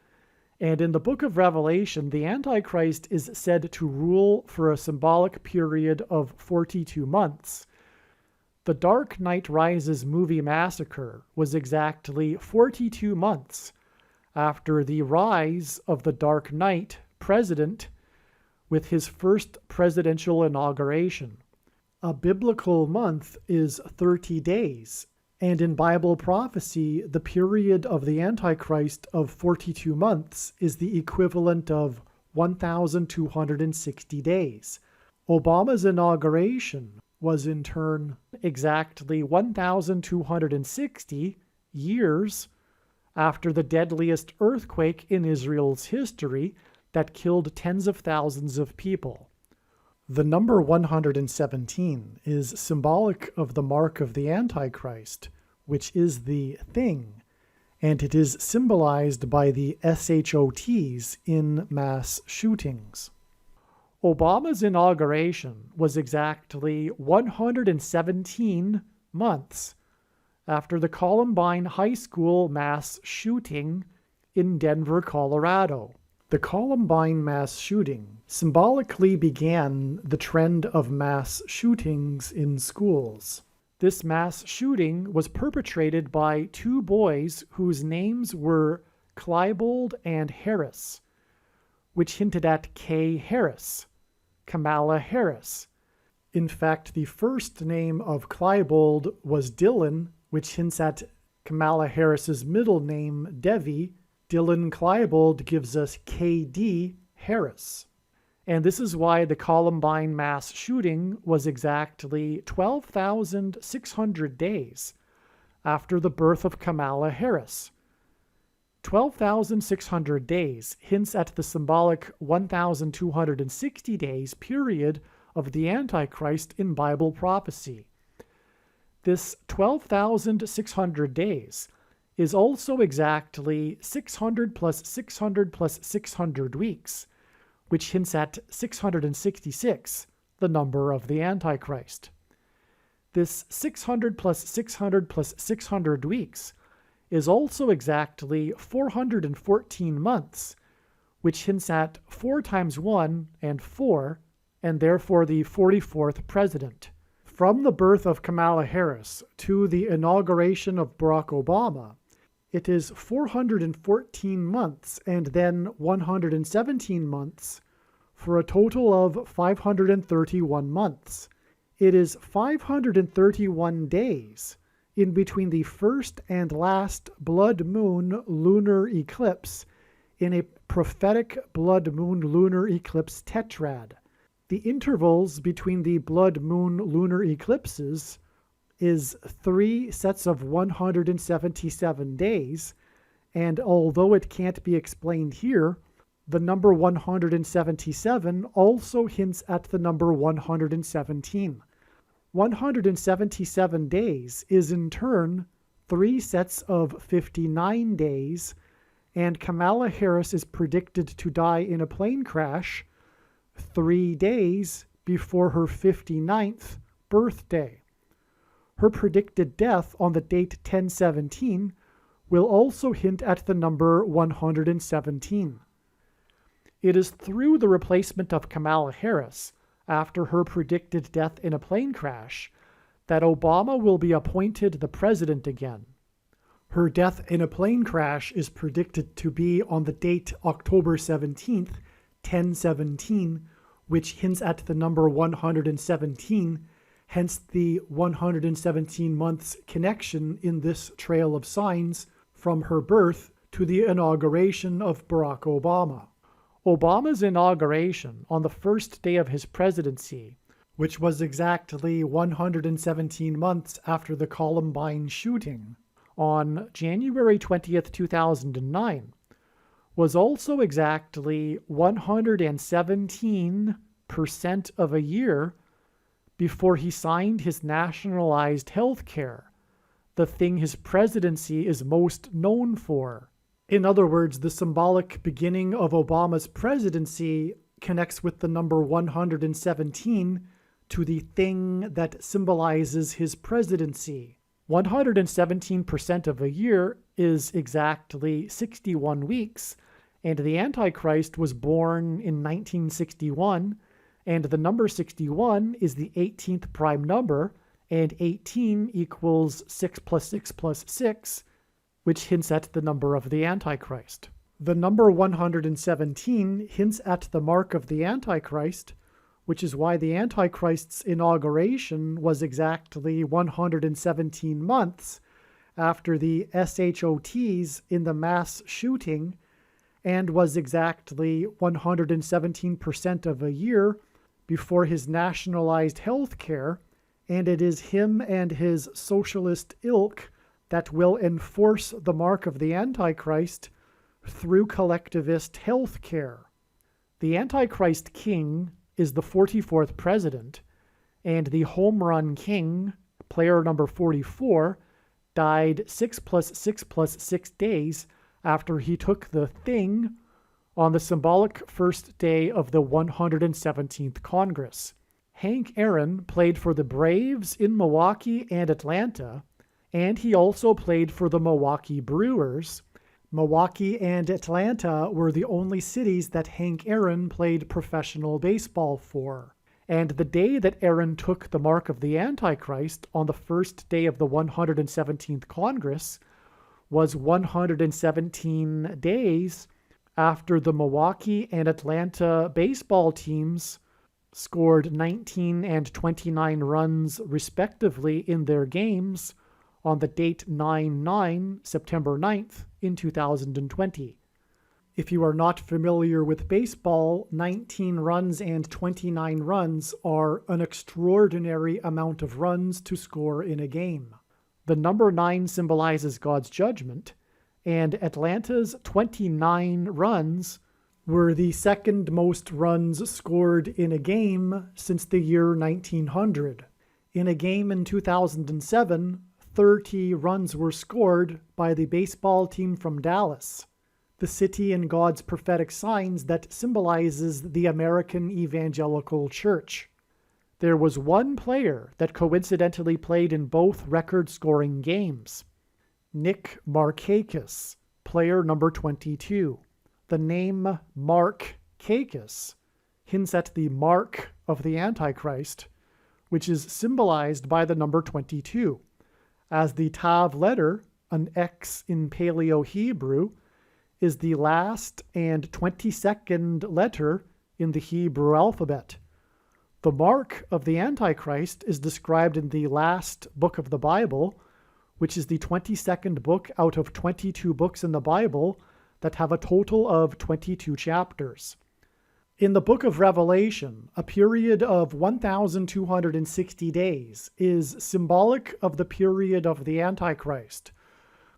and in the book of Revelation, the Antichrist is said to rule for a symbolic period of 42 months. The Dark Knight Rises movie massacre was exactly 42 months after the rise of the Dark Knight president with his first presidential inauguration. A biblical month is 30 days, and in Bible prophecy, the period of the Antichrist of 42 months is the equivalent of 1,260 days. Obama's inauguration was in turn exactly 1,260 years after the deadliest earthquake in Israel's history that killed tens of thousands of people. The number 117 is symbolic of the mark of the Antichrist, which is the thing, and it is symbolized by the SHOTs in mass shootings. Obama's inauguration was exactly 117 months after the Columbine High School mass shooting in Denver, Colorado. The Columbine mass shooting symbolically began the trend of mass shootings in schools. This mass shooting was perpetrated by 2 boys whose names were Klebold and Harris, which hinted at Kay Harris, Kamala Harris. In fact, the first name of Klebold was Dylan, which hints at Kamala Harris's middle name, Devi. Dylan Klebold gives us K.D. Harris. And this is why the Columbine mass shooting was exactly 12,600 days after the birth of Kamala Harris. 12,600 days hints at the symbolic 1,260 days period of the Antichrist in Bible prophecy. This 12,600 days is also exactly 600 plus 600 plus 600 weeks, which hints at 666, the number of the Antichrist. This 600 plus 600 plus 600 weeks is also exactly 414 months, which hints at 4 times 1 and 4, and therefore the 44th president. From the birth of Kamala Harris to the inauguration of Barack Obama, it is 414 months and then 117 months for a total of 531 months. It is 531 days in between the first and last blood moon lunar eclipse in a prophetic blood moon lunar eclipse tetrad. The intervals between the blood moon lunar eclipses is 3 sets of 177 days, and although it can't be explained here, the number 177 also hints at the number 117. 177 days is in turn 3 sets of 59 days, and Kamala Harris is predicted to die in a plane crash 3 days before her 59th birthday. Her predicted death on the date 10/17 will also hint at the number 117. It is through the replacement of Kamala Harris after her predicted death in a plane crash that Obama will be appointed the president again. Her death in a plane crash is predicted to be on the date October 17th, 10/17, which hints at the number 117, hence the 117 months connection in this trail of signs from her birth to the inauguration of Barack Obama. Obama's inauguration on the first day of his presidency, which was exactly 117 months after the Columbine shooting, on January 20th, 2009, was also exactly 117% of a year before he signed his nationalized health care, the thing his presidency is most known for. In other words, the symbolic beginning of Obama's presidency connects with the number 117 to the thing that symbolizes his presidency. 117% of a year is exactly 61 weeks, and the Antichrist was born in 1961, and the number 61 is the 18th prime number, and 18 equals 6 plus 6 plus 6, which hints at the number of the Antichrist. The number 117 hints at the mark of the Antichrist, which is why the Antichrist's inauguration was exactly 117 months after the SHOTs in the mass shooting, and was exactly 117% of a year before his nationalized health care, and it is him and his socialist ilk that will enforce the mark of the Antichrist through collectivist health care. The Antichrist king is the 44th president, and the home run king, player number 44, died 6 plus 6 plus 6 days after he took the thing on the symbolic first day of the 117th Congress. Hank Aaron played for the Braves in Milwaukee and Atlanta, and he also played for the Milwaukee Brewers. Milwaukee and Atlanta were the only cities that Hank Aaron played professional baseball for. And the day that Aaron took the mark of the Antichrist on the first day of the 117th Congress was 117 days after the Milwaukee and Atlanta baseball teams scored 19 and 29 runs respectively in their games on the date 9/9, September 9th, in 2020. If you are not familiar with baseball, 19 runs and 29 runs are an extraordinary amount of runs to score in a game. The number 9 symbolizes God's judgment, and Atlanta's 29 runs were the second most runs scored in a game since the year 1900. In a game in 2007, 30 runs were scored by the baseball team from Dallas, the city in God's prophetic signs that symbolizes the American Evangelical Church. There was one player that coincidentally played in both record-scoring games. Nick Markakis, player number 22. The name Mark Kakis hints at the mark of the Antichrist, which is symbolized by the number 22, as the Tav letter, an X in Paleo-Hebrew, is the last and 22nd letter in the Hebrew alphabet. The mark of the Antichrist is described in the last book of the Bible, which is the 22nd book out of 22 books in the Bible that have a total of 22 chapters. In the book of Revelation, a period of 1,260 days is symbolic of the period of the Antichrist.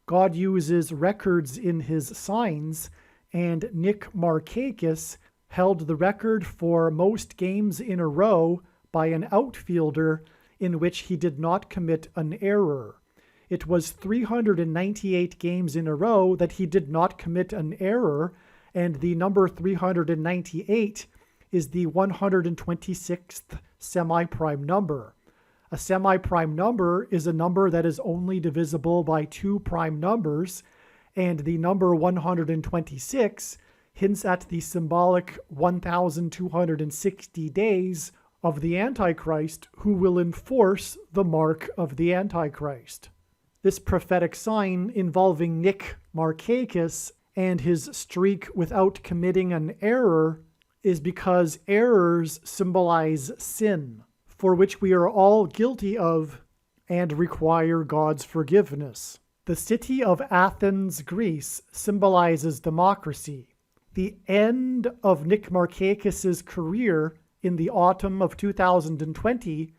God uses records in his signs, and Nick Markakis held the record for most games in a row by an outfielder in which he did not commit an error. It was 398 games in a row that he did not commit an error, and the number 398 is the 126th semi-prime number. A semi-prime number is a number that is only divisible by two prime numbers, and the number 126 hints at the symbolic 1,260 days of the Antichrist, who will enforce the mark of the Antichrist. This prophetic sign involving Nick Markakis and his streak without committing an error is because errors symbolize sin, for which we are all guilty of and require God's forgiveness. The city of Athens, Greece, symbolizes democracy. The end of Nick Markakis' career in the autumn of 2020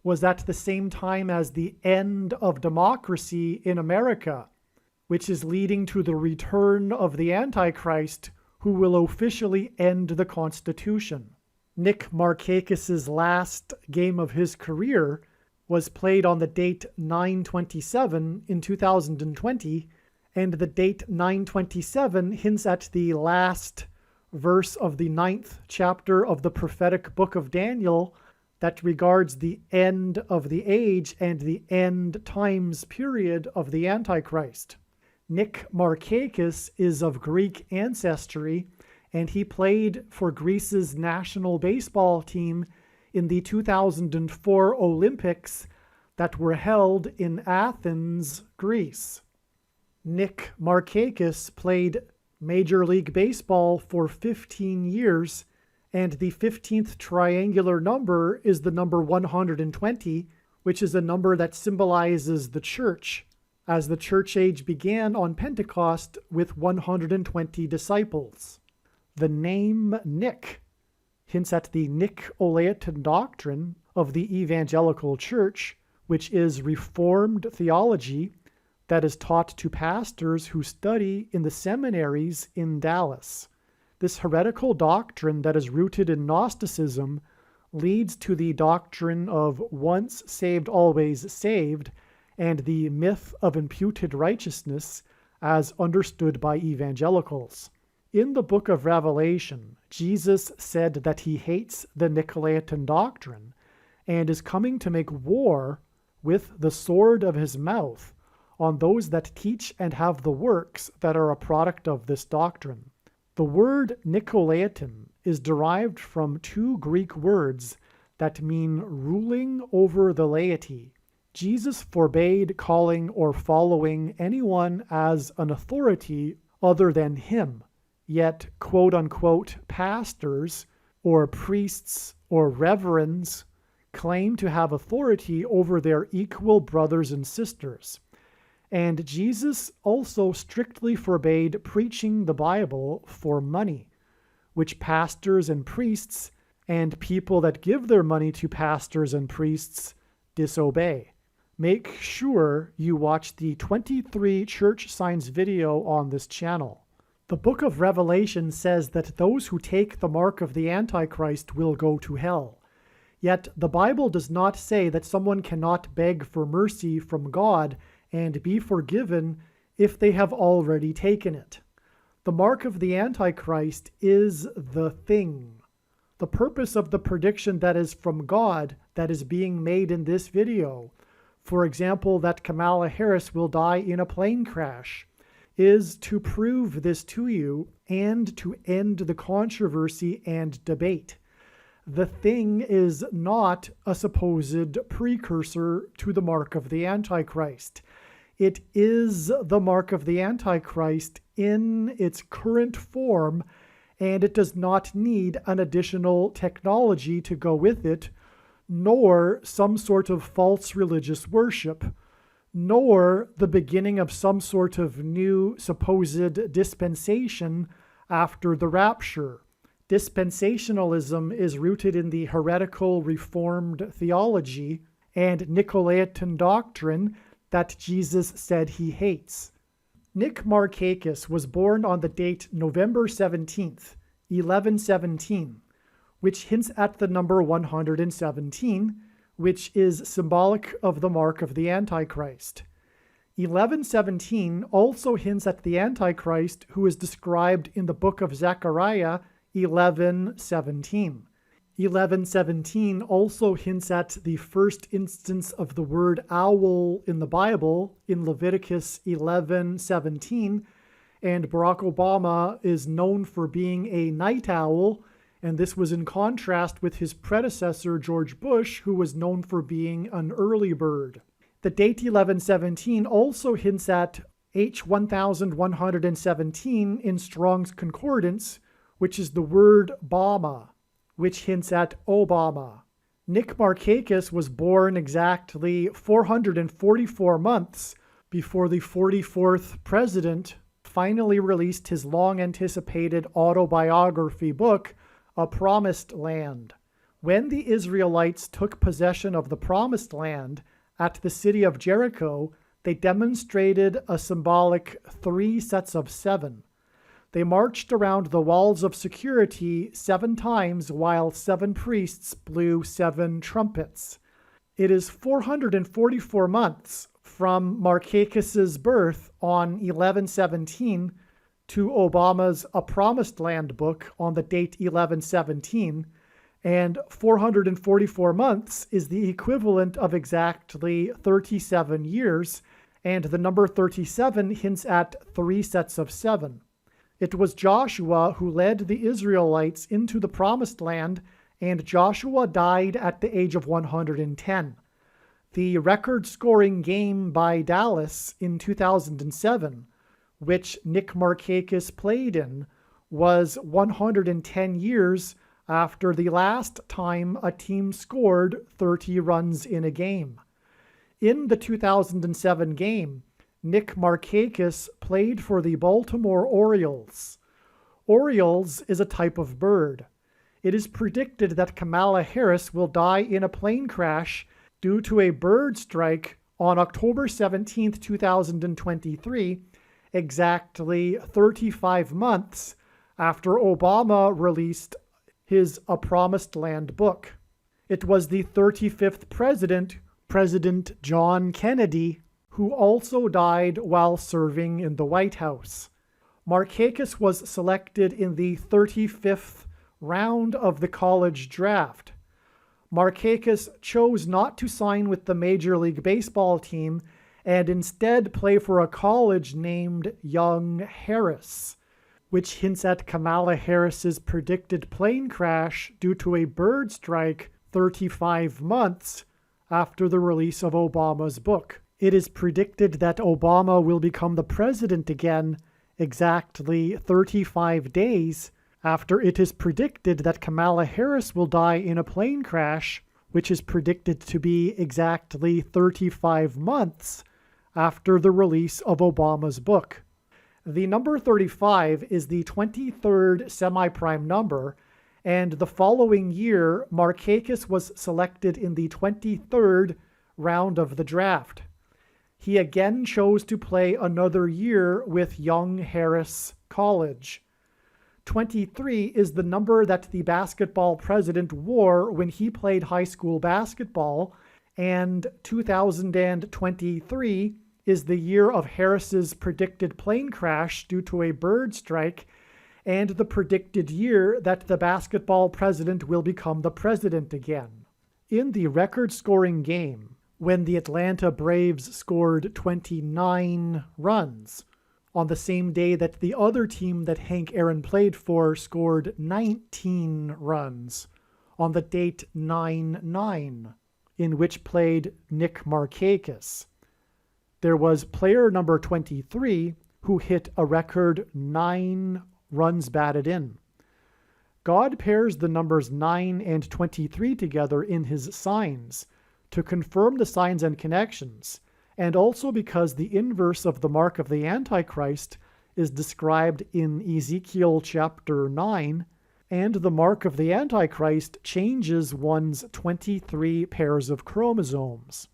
was at the same time as the end of democracy in America, which is leading to the return of the Antichrist, who will officially end the Constitution. Nick Markakis' last game of his career was played on the date 9/27 in 2020, and the date 9/27 hints at the last verse of the 9th chapter of the prophetic book of Daniel that regards the end of the age and the end times period of the Antichrist. Nick Markakis is of Greek ancestry, and he played for Greece's national baseball team in the 2004 Olympics that were held in Athens, Greece. Nick Markakis played Major League Baseball for 15 years, and the 15th triangular number is the number 120, which is a number that symbolizes the church, as the church age began on Pentecost with 120 disciples. The name Nick hints at the Nicolaitan doctrine of the Evangelical Church, which is Reformed theology that is taught to pastors who study in the seminaries in Dallas. This heretical doctrine that is rooted in Gnosticism leads to the doctrine of once saved, always saved, and the myth of imputed righteousness as understood by evangelicals. In the book of Revelation, Jesus said that he hates the Nicolaitan doctrine and is coming to make war with the sword of his mouth on those that teach and have the works that are a product of this doctrine. The word Nicolaitan is derived from two Greek words that mean ruling over the laity. Jesus forbade calling or following anyone as an authority other than him, yet quote-unquote pastors or priests or reverends claim to have authority over their equal brothers and sisters. And Jesus also strictly forbade preaching the Bible for money, which pastors and priests and people that give their money to pastors and priests disobey. Make sure you watch the 23 church signs video on this channel. The book of Revelation says that those who take the mark of the Antichrist will go to hell. Yet the Bible does not say that someone cannot beg for mercy from God and be forgiven if they have already taken it. The mark of the Antichrist is the thing. The purpose of the prediction that is from God that is being made in this video, for example, that Kamala Harris will die in a plane crash, is to prove this to you and to end the controversy and debate. The thing is not a supposed precursor to the mark of the Antichrist. It is the mark of the Antichrist in its current form, and it does not need an additional technology to go with it, nor some sort of false religious worship, nor the beginning of some sort of new supposed dispensation after the rapture. Dispensationalism is rooted in the heretical Reformed theology and Nicolaitan doctrine that Jesus said he hates. Nick Markakis was born on the date November 17th, 1117, which hints at the number 117, which is symbolic of the mark of the Antichrist. 1117 also hints at the Antichrist, who is described in the book of Zechariah 11:17. 11:17 also hints at the first instance of the word owl in the Bible in Leviticus 11:17, and Barack Obama is known for being a night owl, and this was in contrast with his predecessor George Bush, who was known for being an early bird. The date 11:17 also hints at H1117 in Strong's Concordance, which is the word Bama, which hints at Obama. Nick Markakis was born exactly 444 months before the 44th president finally released his long-anticipated autobiography book, A Promised Land. When the Israelites took possession of the Promised Land at the city of Jericho, they demonstrated a symbolic 3 sets of 7. They marched around the walls of security 7 times while 7 priests blew 7 trumpets. It is 444 months from Markakis' birth on 1117 to Obama's A Promised Land book on the date 1117, and 444 months is the equivalent of exactly 37 years, and the number 37 hints at 3 sets of 7. It was Joshua who led the Israelites into the Promised Land, and Joshua died at the age of 110. The record-scoring game by Dallas in 2007, which Nick Markakis played in, was 110 years after the last time a team scored 30 runs in a game. In the 2007 game, Nick Markakis played for the Baltimore Orioles. Orioles is a type of bird. It is predicted that Kamala Harris will die in a plane crash due to a bird strike on October 17, 2023, exactly 35 months after Obama released his A Promised Land book. It was the 35th president, President John Kennedy, who also died while serving in the White House. Markakis was selected in the 35th round of the college draft. Markakis chose not to sign with the Major League Baseball team and instead play for a college named Young Harris, which hints at Kamala Harris's predicted plane crash due to a bird strike 35 months after the release of Obama's book. It is predicted that Obama will become the president again exactly 35 days after it is predicted that Kamala Harris will die in a plane crash, which is predicted to be exactly 35 months after the release of Obama's book. The number 35 is the 23rd semi-prime number, and the following year, Markakis was selected in the 23rd round of the draft. he again chose to play another year with Young Harris College. 23 is the number that the basketball president wore when he played high school basketball, and 2023 is the year of Harris's predicted plane crash due to a bird strike, and the predicted year that the basketball president will become the president again. In the record-scoring game, when the Atlanta Braves scored 29 runs, on the same day that the other team that Hank Aaron played for scored 19 runs, on the date 9-9, in which played Nick Markakis. There was player number 23 who hit a record 9 runs batted in. God pairs the numbers 9 and 23 together in his signs to confirm the signs and connections, and also because the inverse of the mark of the Antichrist is described in Ezekiel chapter 9, and the mark of the Antichrist changes one's 23 pairs of chromosomes.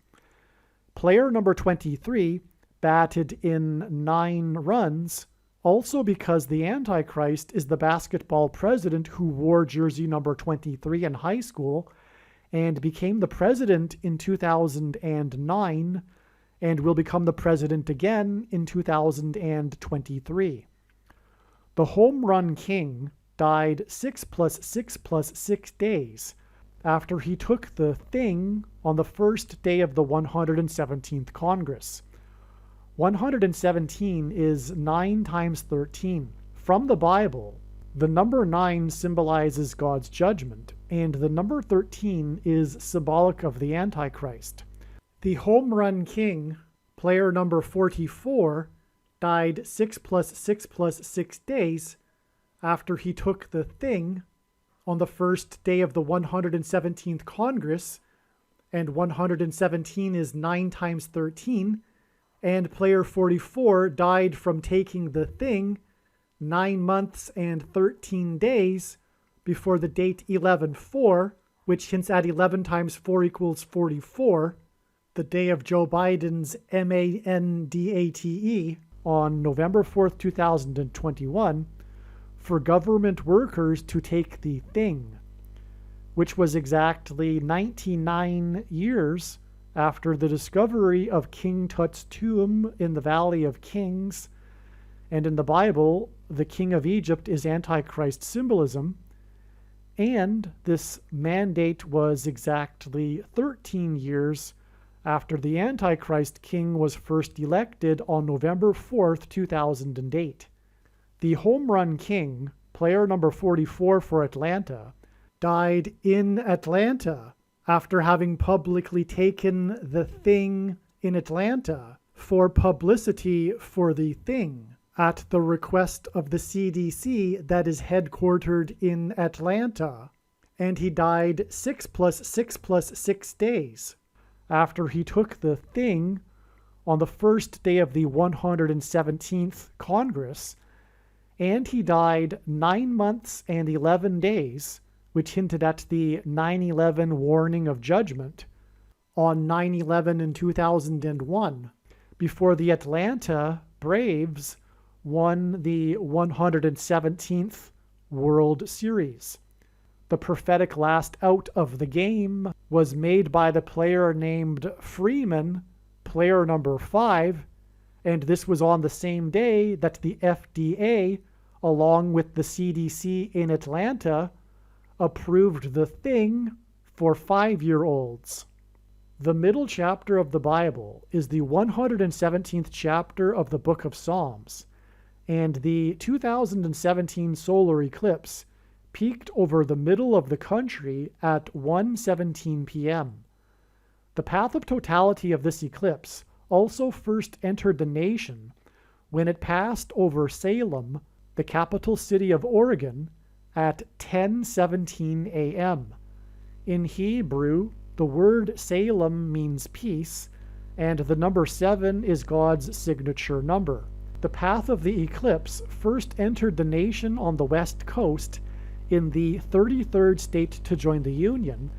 Player number 23 batted in 9 runs, also because the Antichrist is the basketball president who wore jersey number 23 in high school and became the president in 2009 and will become the president again in 2023. The home run king died 6 + 6 + 6 days after he took the thing on the first day of the 117th Congress. 117 is 9 times 13. From the Bible, the number 9 symbolizes God's judgment, and the number 13 is symbolic of the Antichrist. The home run king, player number 44, died 6 + 6 + 6 days after he took the thing on the first day of the 117th Congress, and 117 is 9 times 13, and player 44 died from taking the thing 9 months and 13 days before the date 11/4, which hints at 11 times 4 equals 44, the day of Joe Biden's mandate on November 4th, 2021, for government workers to take the thing, which was exactly 99 years after the discovery of King Tut's tomb in the Valley of Kings. And in the Bible, the king of Egypt is Antichrist symbolism, and this mandate was exactly 13 years after the Antichrist king was first elected on November 4th, 2008. The home run king, player number 44 for Atlanta, died in Atlanta after having publicly taken the thing in Atlanta for publicity for the thing at the request of the CDC that is headquartered in Atlanta, and he died 6 + 6 + 6 days after he took the thing on the first day of the 117th Congress, and he died 9 months and 11 days, which hinted at the 9/11 warning of judgment, on 9/11 in 2001, before the Atlanta Braves won the 117th World Series. The prophetic last out of the game was made by the player named Freeman, player number 5, and this was on the same day that the FDA, along with the CDC in Atlanta, approved the thing for 5-year-olds. The middle chapter of the Bible is the 117th chapter of the book of Psalms, and the 2017 solar eclipse peaked over the middle of the country at 1:17 p.m. The path of totality of this eclipse also first entered the nation when it passed over Salem, the capital city of Oregon, at 10:17 a.m. In Hebrew, the word Salem means peace, and the number 7 is God's signature number. The path of the eclipse first entered the nation on the west coast in the 33rd state to join the Union,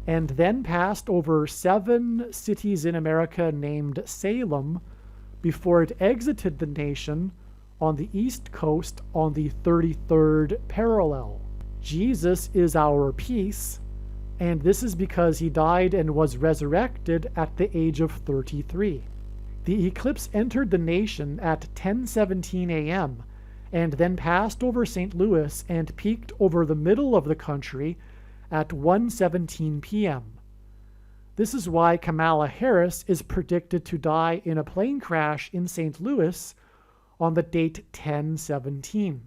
and then passed over 7 cities in America named Salem before it exited the nation on the east coast on the 33rd parallel. Jesus is our peace, and this is because he died and was resurrected at the age of 33. The eclipse entered the nation at 10:17 a.m. and then passed over St. Louis and peaked over the middle of the country at 1:17 p.m. This is why Kamala Harris is predicted to die in a plane crash in St. Louis on the date 10/17.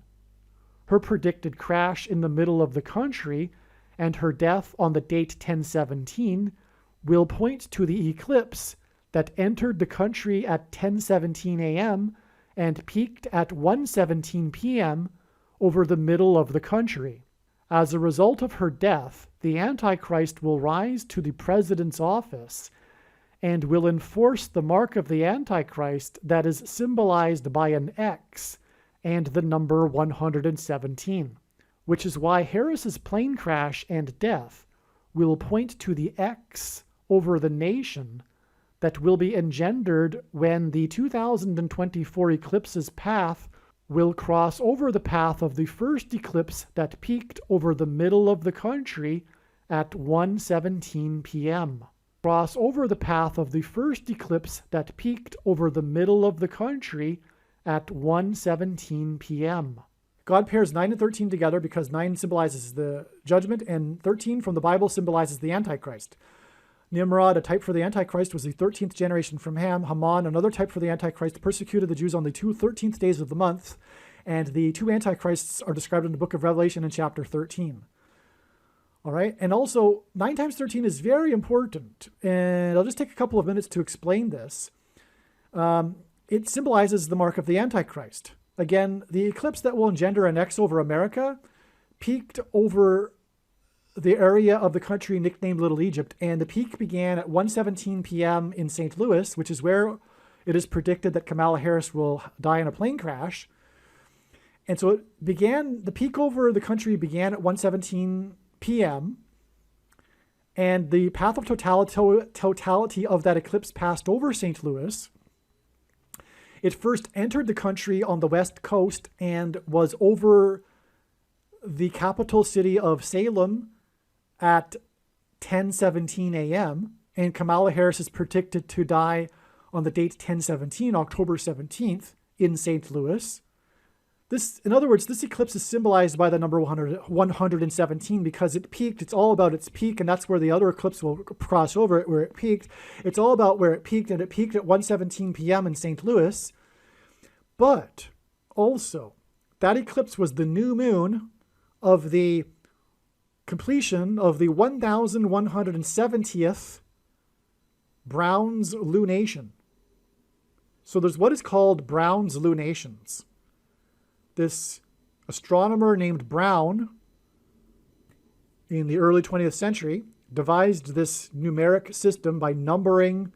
Her predicted crash in the middle of the country and her death on the date 10/17 will point to the eclipse that entered the country at 10:17 a.m. and peaked at 1:17 p.m. over the middle of the country. As a result of her death, the Antichrist will rise to the president's office and will enforce the mark of the Antichrist that is symbolized by an X and the number 117, which is why Harris's plane crash and death will point to the X over the nation that will be engendered when the 2024 eclipse's path will cross over the path of the first eclipse that peaked over the middle of the country at 1:17 p.m. Cross over the path of the first eclipse that peaked over the middle of the country at 1:17 p.m. God pairs 9 and 13 together because 9 symbolizes the judgment and 13 from the Bible symbolizes the Antichrist. Nimrod, a type for the Antichrist, was the 13th generation from Ham. Haman, another type for the Antichrist, persecuted the Jews on the 13th days of the month. And the 2 Antichrists are described in the book of Revelation in chapter 13. All right. And also, 9 times 13 is very important. And I'll just take a couple of minutes to explain this. It symbolizes the mark of the Antichrist. Again, the eclipse that will engender an X over America peaked over the area of the country nicknamed Little Egypt, and the peak began at 1:17 p.m. in St. Louis, which is where it is predicted that Kamala Harris will die in a plane crash. And so the peak over the country began at 1:17 p.m., and the path of totality of that eclipse passed over St. Louis. It first entered the country on the west coast and was over the capital city of Salem at 10:17 a.m., and Kamala Harris is predicted to die on the date 10/17, October 17th, in St. Louis. In other words, this eclipse is symbolized by the number 117 because it peaked. It's all about its peak, and that's where the other eclipse will cross over it, where it peaked. It's all about where it peaked, and it peaked at 1:17 p.m. in St. Louis. But also, that eclipse was the new moon of the completion of the 1170th Brown's lunation. So there's what is called Brown's lunations. This astronomer named Brown in the early 20th century devised this numeric system by numbering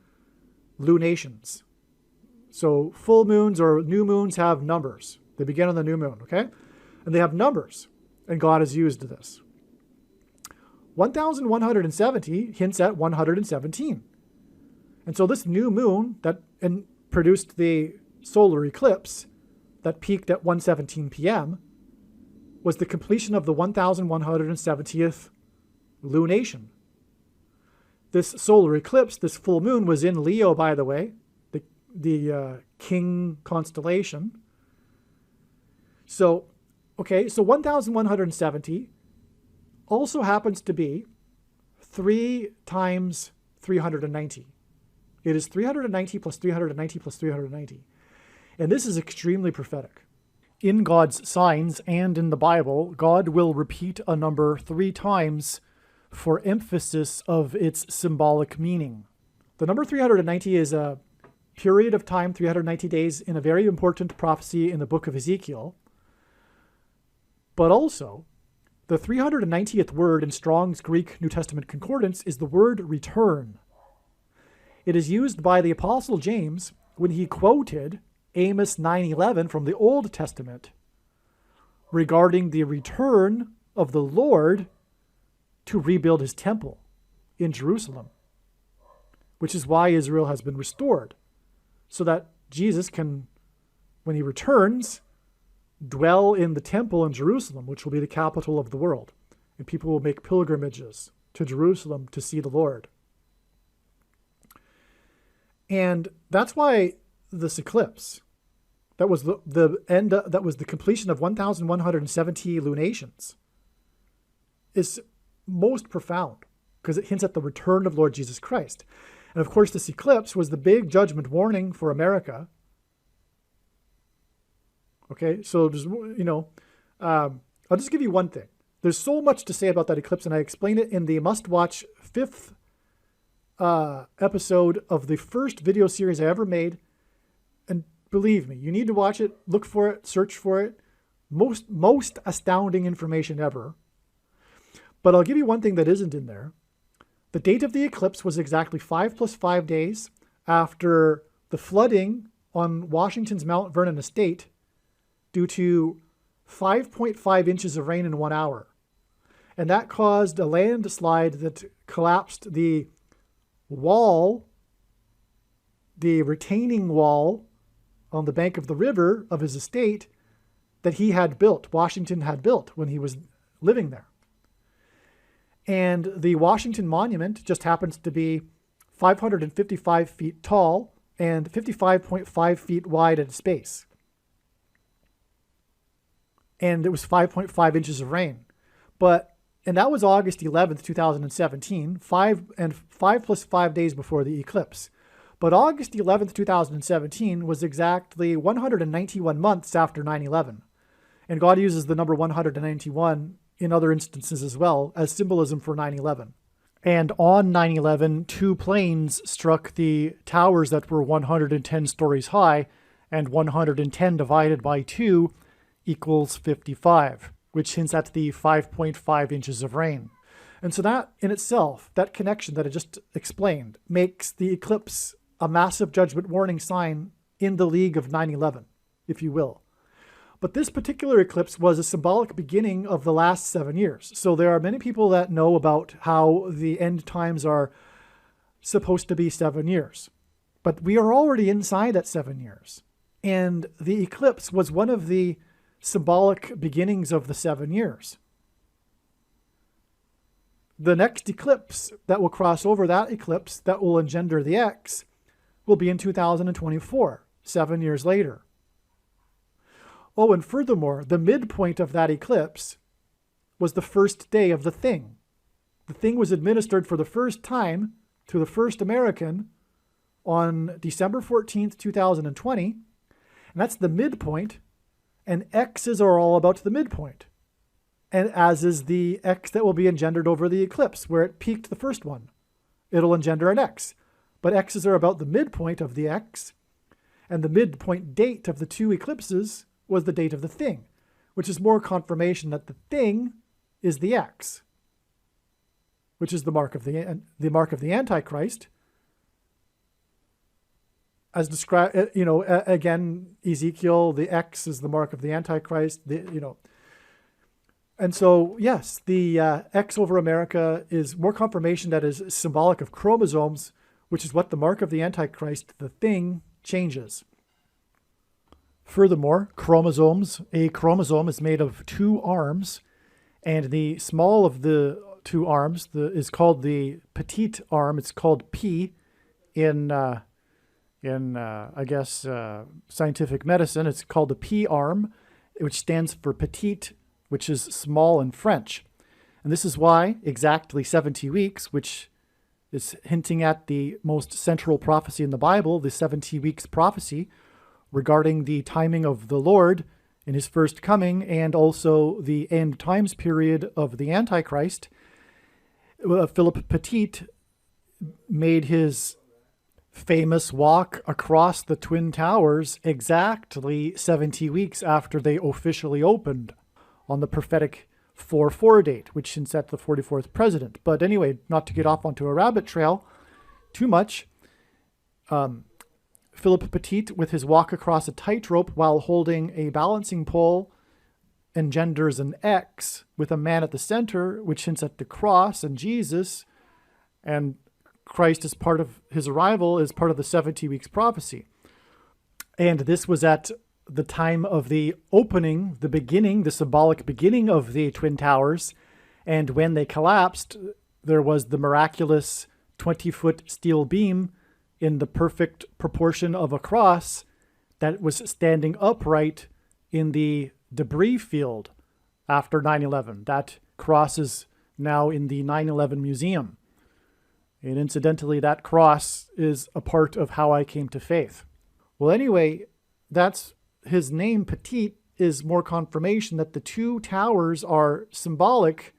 lunations. So full moons or new moons have numbers. They begin on the new moon, okay? And they have numbers, and God has used this. 1170 hints at 117. And so this new moon that produced the solar eclipse that peaked at 1:17 p.m. was the completion of the 1170th lunation. This solar eclipse, this full moon, was in Leo, by the way, the King constellation. So 1170 also happens to be 3 times 390. It is 390 plus 390 plus 390. And this is extremely prophetic. In God's signs and in the Bible, God will repeat a number 3 times for emphasis of its symbolic meaning. The number 390 is a period of time, 390 days, in a very important prophecy in the book of Ezekiel. But also, the 390th word in Strong's Greek New Testament Concordance is the word return. It is used by the Apostle James when he quoted Amos 9:11 from the Old Testament regarding the return of the Lord to rebuild his temple in Jerusalem, which is why Israel has been restored, so that Jesus can, when he returns, dwell in the temple in Jerusalem, which will be the capital of the world. And people will make pilgrimages to Jerusalem to see the Lord. And that's why this eclipse, that was that was the completion of 1,170 lunations, is most profound, because it hints at the return of Lord Jesus Christ. And of course, this eclipse was the big judgment warning for America. Okay, so just, I'll just give you one thing. There's so much to say about that eclipse, and I explain it in the must-watch 5th episode of the first video series I ever made. And believe me, you need to watch it, look for it, search for it. Most astounding information ever. But I'll give you one thing that isn't in there. The date of the eclipse was exactly 5 + 5 days after the flooding on Washington's Mount Vernon estate due to 5.5 inches of rain in 1 hour. And that caused a landslide that collapsed the wall, the retaining wall on the bank of the river of his estate that he had built, Washington had built when he was living there. And the Washington Monument just happens to be 555 feet tall and 55.5 feet wide at space. And it was 5.5 inches of rain. And that was August 11th, 2017, 5 + 5 days before the eclipse. But August 11th, 2017 was exactly 191 months after 9/11. And God uses the number 191 in other instances as well as symbolism for 9/11. And on 9/11, 2 planes struck the towers that were 110 stories high, and 110 divided by 2 equals 55, which hints at the 5.5 inches of rain. And so that in itself, that connection that I just explained, makes the eclipse a massive judgment warning sign in the league of 9/11, if you will. But this particular eclipse was a symbolic beginning of the last 7 years. So there are many people that know about how the end times are supposed to be 7 years. But we are already inside that 7 years. And the eclipse was one of the symbolic beginnings of the 7 years. The next eclipse that will cross over that eclipse that will engender the X will be in 2024, 7 years later. Oh, and furthermore, the midpoint of that eclipse was the first day of the thing. The thing was administered for the first time to the first American on December 14th, 2020. And that's the midpoint. And X's are all about the midpoint. And as is the X that will be engendered over the eclipse, where it peaked the first one. It'll engender an X. But X's are about the midpoint of the X. And the midpoint date of the 2 eclipses was the date of the thing, which is more confirmation that the thing is the X, which is the mark of the Antichrist, as described. Again, Ezekiel, the X is the mark of the Antichrist. And so yes, the X over America is more confirmation that is symbolic of chromosomes, which is what the mark of the Antichrist, the thing, changes. Furthermore, a chromosome is made of 2 arms, and the small of the 2 arms is called the petite arm. It's called P in scientific medicine. It's called the P arm, which stands for petite, which is small in French. And this is why exactly 70 weeks, which is hinting at the most central prophecy in the Bible, the 70 weeks prophecy, regarding the timing of the Lord in his first coming and also the end times period of the Antichrist. Philip Petit made his famous walk across the Twin Towers exactly 70 weeks after they officially opened on the prophetic 4/4 date, which hints at the 44th president. But anyway, not to get off onto a rabbit trail too much, Philip Petit, with his walk across a tightrope while holding a balancing pole, engenders an X with a man at the center, which hints at the cross and Jesus, And Christ, as part of his arrival, is part of the 70 weeks prophecy. And this was at the time of the opening, the beginning, the symbolic beginning of the Twin Towers. And when they collapsed, there was the miraculous 20-foot steel beam in the perfect proportion of a cross that was standing upright in the debris field after 9/11. That cross is now in the 9/11 museum. And incidentally, that cross is a part of how I came to faith. Well, anyway, that's his name, Petit, is more confirmation that the two towers are symbolic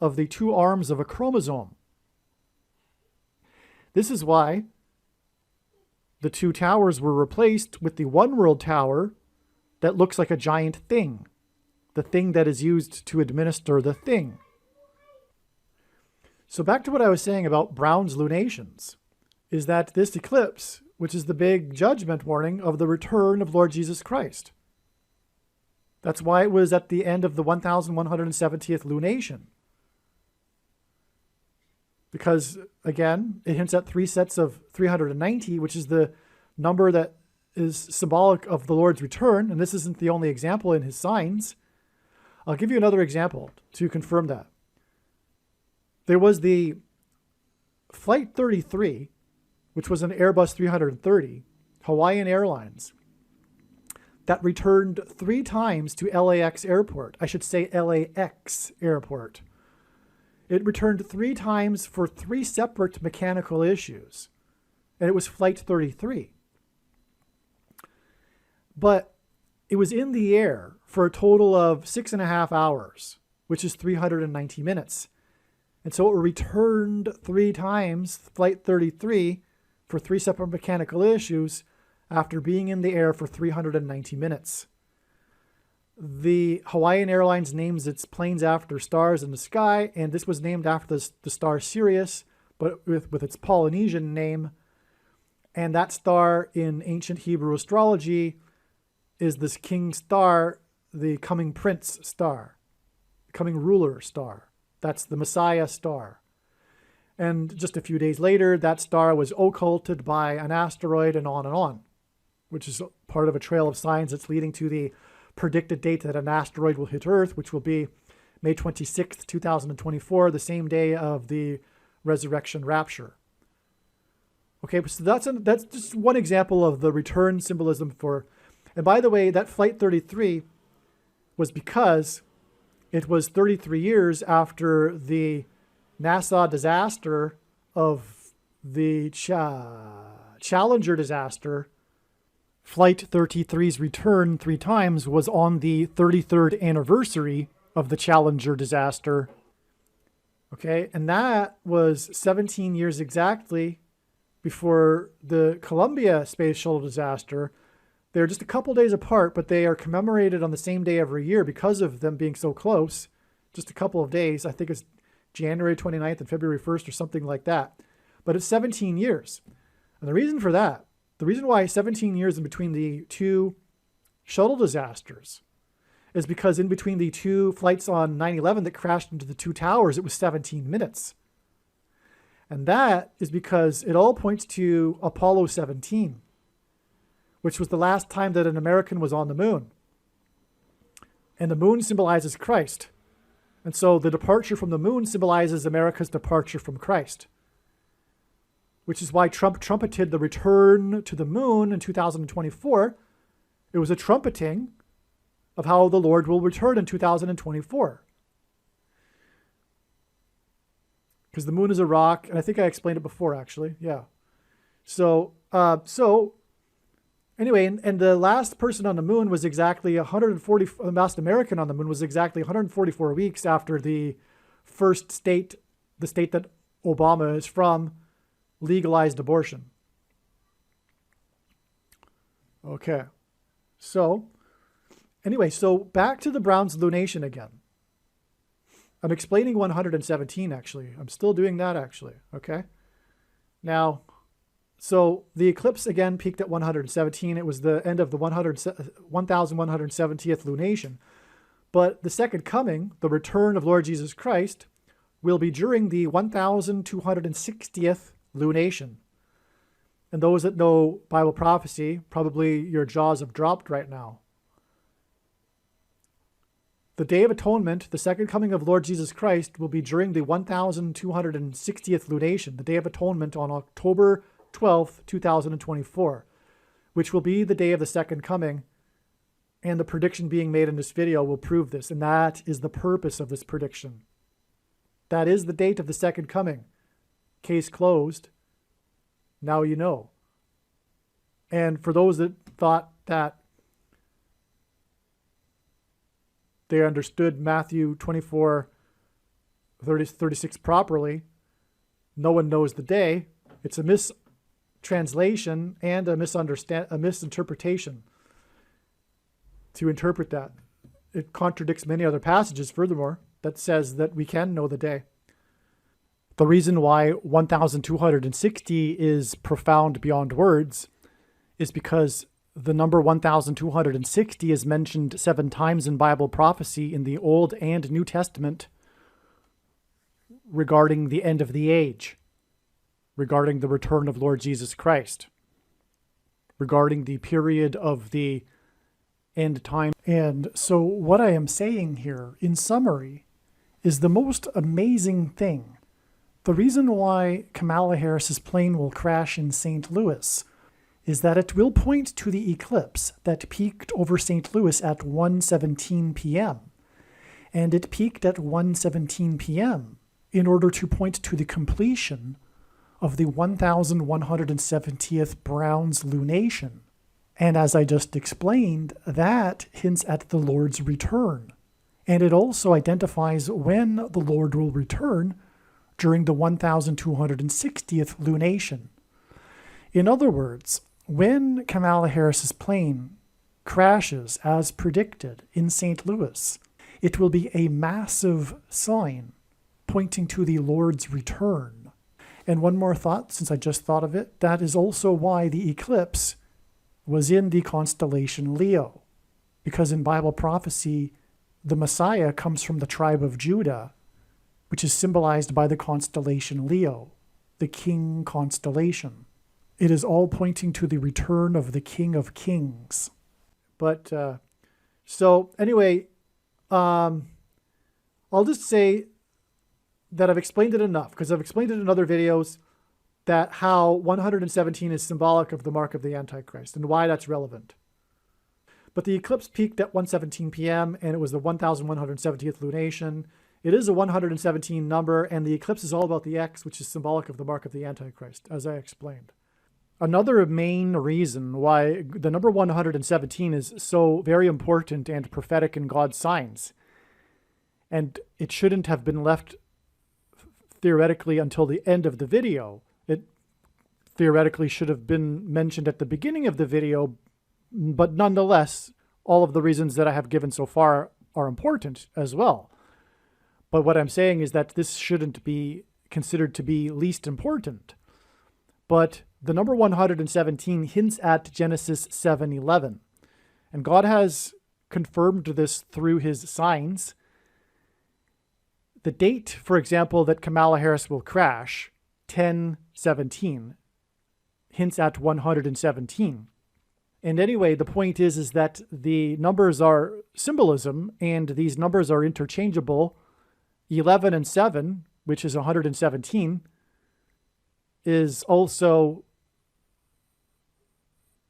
of the two arms of a chromosome. This is why the two towers were replaced with the one world tower that looks like a giant thing, the thing that is used to administer the thing. So back to what I was saying about Brown's lunations, is that this eclipse, which is the big judgment warning of the return of Lord Jesus Christ. That's why it was at the end of the 1170th lunation. Because, again, it hints at three sets of 390, which is the number that is symbolic of the Lord's return. And this isn't the only example in his signs. I'll give you another example to confirm that. There was the Flight 33, which was an Airbus 330, Hawaiian Airlines, that returned 3 times to LAX Airport. I should say LAX Airport. It returned 3 times for 3 separate mechanical issues, and it was Flight 33. But it was in the air for a total of 6.5 hours, which is 390 minutes. And so it returned 3 times, Flight 33, for 3 separate mechanical issues after being in the air for 390 minutes. The Hawaiian Airlines names its planes after stars in the sky, and this was named after the star Sirius, but with its Polynesian name. And that star in ancient Hebrew astrology is this king star, the coming prince star, the coming ruler star. That's the Messiah star. And just a few days later, that star was occulted by an asteroid and on, which is part of a trail of signs that's leading to the predicted date that an asteroid will hit Earth, which will be May 26th, 2024, the same day of the resurrection rapture. Okay, so that's just one example of the return symbolism for, and by the way, that Flight 33 was because it was 33 years after the NASA disaster of the Challenger disaster. Flight 33's return 3 times was on the 33rd anniversary of the Challenger disaster. Okay, and that was 17 years exactly before the Columbia Space Shuttle disaster. They're just a couple days apart, but they are commemorated on the same day every year because of them being so close. Just a couple of days. I think it's January 29th and February 1st or something like that. But it's 17 years. And the reason for that, the reason why 17 years in between the 2 shuttle disasters is because in between the 2 flights on 9/11 that crashed into the 2 towers, it was 17 minutes. And that is because it all points to Apollo 17, which was the last time that an American was on the moon. And the moon symbolizes Christ. And so the departure from the moon symbolizes America's departure from Christ, which is why Trump trumpeted the return to the moon in 2024. It was a trumpeting of how the Lord will return in 2024. Because the moon is a rock, and I think I explained it before, actually. Yeah. So anyway, and the last person on the moon was exactly the last American on the moon was exactly 144 weeks after the first state, the state that Obama is from, legalized abortion. Okay. So, anyway, so back to the Browns lunation again. I'm explaining 117, actually. I'm still doing that, actually. Okay. Now, so the eclipse again peaked at 117. It was the end of the 1170th lunation. But the second coming, the return of Lord Jesus Christ, will be during the 1260th lunation. And those that know Bible prophecy, probably your jaws have dropped right now. The Day of Atonement, the second coming of Lord Jesus Christ, will be during the 1260th lunation, the Day of Atonement on October 12th, 2024, which will be the day of the second coming. And the prediction being made in this video will prove this. And that is the purpose of this prediction. That is the date of the second coming. Case closed. Now you know. And for those that thought that they understood Matthew 24:36 properly, no one knows the day. It's a mistranslation and a misinterpretation to interpret that. It contradicts many other passages, furthermore, that says that we can know the day. The reason why 1260 is profound beyond words is because the number 1260 is mentioned 7 times in Bible prophecy in the Old and New Testament regarding the end of the age, regarding the return of Lord Jesus Christ, regarding the period of the end time. And so what I am saying here, in summary, is the most amazing thing. The reason why Kamala Harris's plane will crash in St. Louis is that it will point to the eclipse that peaked over St. Louis at 1:17 p.m. And it peaked at 1:17 p.m. in order to point to the completion of the 1170th Browns lunation. And as I just explained, that hints at the Lord's return. And it also identifies when the Lord will return during the 1260th lunation. In other words, when Kamala Harris's plane crashes as predicted in St. Louis, it will be a massive sign pointing to the Lord's return. And one more thought, since I just thought of it, that is also why the eclipse was in the constellation Leo. Because in Bible prophecy, the Messiah comes from the tribe of Judah, which is symbolized by the constellation Leo, the king constellation. It is all pointing to the return of the King of Kings. But, so anyway, I'll just say that I've explained it enough, because I've explained it in other videos, that how 117 is symbolic of the mark of the Antichrist and why that's relevant. But the eclipse peaked at 1:17 p.m. and it was the 1170th lunation. It is a 117 number, and the eclipse is all about the X, which is symbolic of the mark of the Antichrist, as I explained. Another main reason why the number 117 is so very important and prophetic in God's signs, and it shouldn't have been left theoretically until the end of the video. It theoretically should have been mentioned at the beginning of the video, but nonetheless, all of the reasons that I have given so far are important as well. But what I'm saying is that this shouldn't be considered to be least important. But the number 117 hints at Genesis 7:11. And God has confirmed this through his signs. The date, for example, that Kamala Harris will crash, 10/17, hints at 117. And anyway, the point is that the numbers are symbolism, and these numbers are interchangeable. 11 and 7, which is 117, is also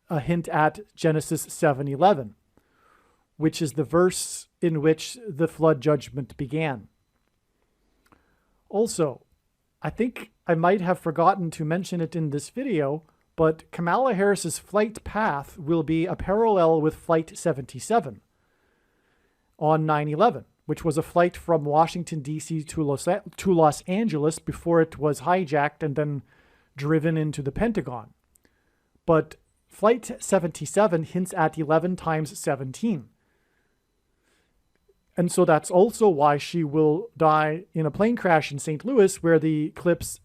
a hint at Genesis 7:11, which is the verse in which the flood judgment began. Also, I think I might have forgotten to mention it in this video, but Kamala Harris's flight path will be a parallel with Flight 77 on 9/11, which was a flight from Washington, D.C. to Los Angeles before it was hijacked and then driven into the Pentagon. But Flight 77 hints at 11 times 17. And so that's also why she will die in a plane crash in St. Louis, where the eclipse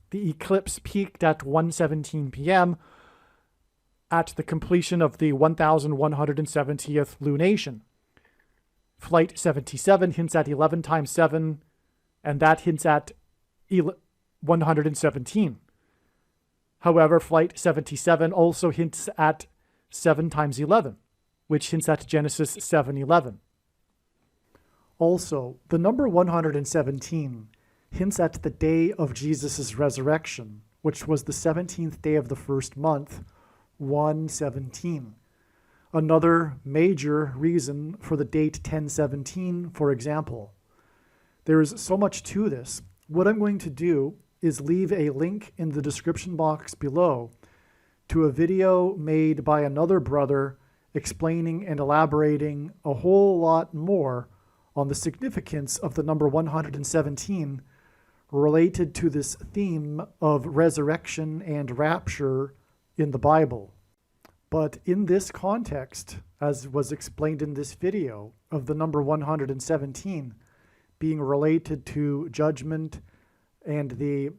peaked at 1:17 p.m. at the completion of the 1170th lunation. Flight 77 hints at 11 times 7, and that hints at 117. However, Flight 77 also hints at 7 times 11, which hints at Genesis 7:11. Also, the number 117 hints at the day of Jesus' resurrection, which was the 17th day of the first month, 117. Another major reason for the date 1017, for example. There is so much to this. What I'm going to do is leave a link in the description box below to a video made by another brother explaining and elaborating a whole lot more on the significance of the number 117 related to this theme of resurrection and rapture in the Bible. But in this context, as was explained in this video, of the number 117 being related to judgment and the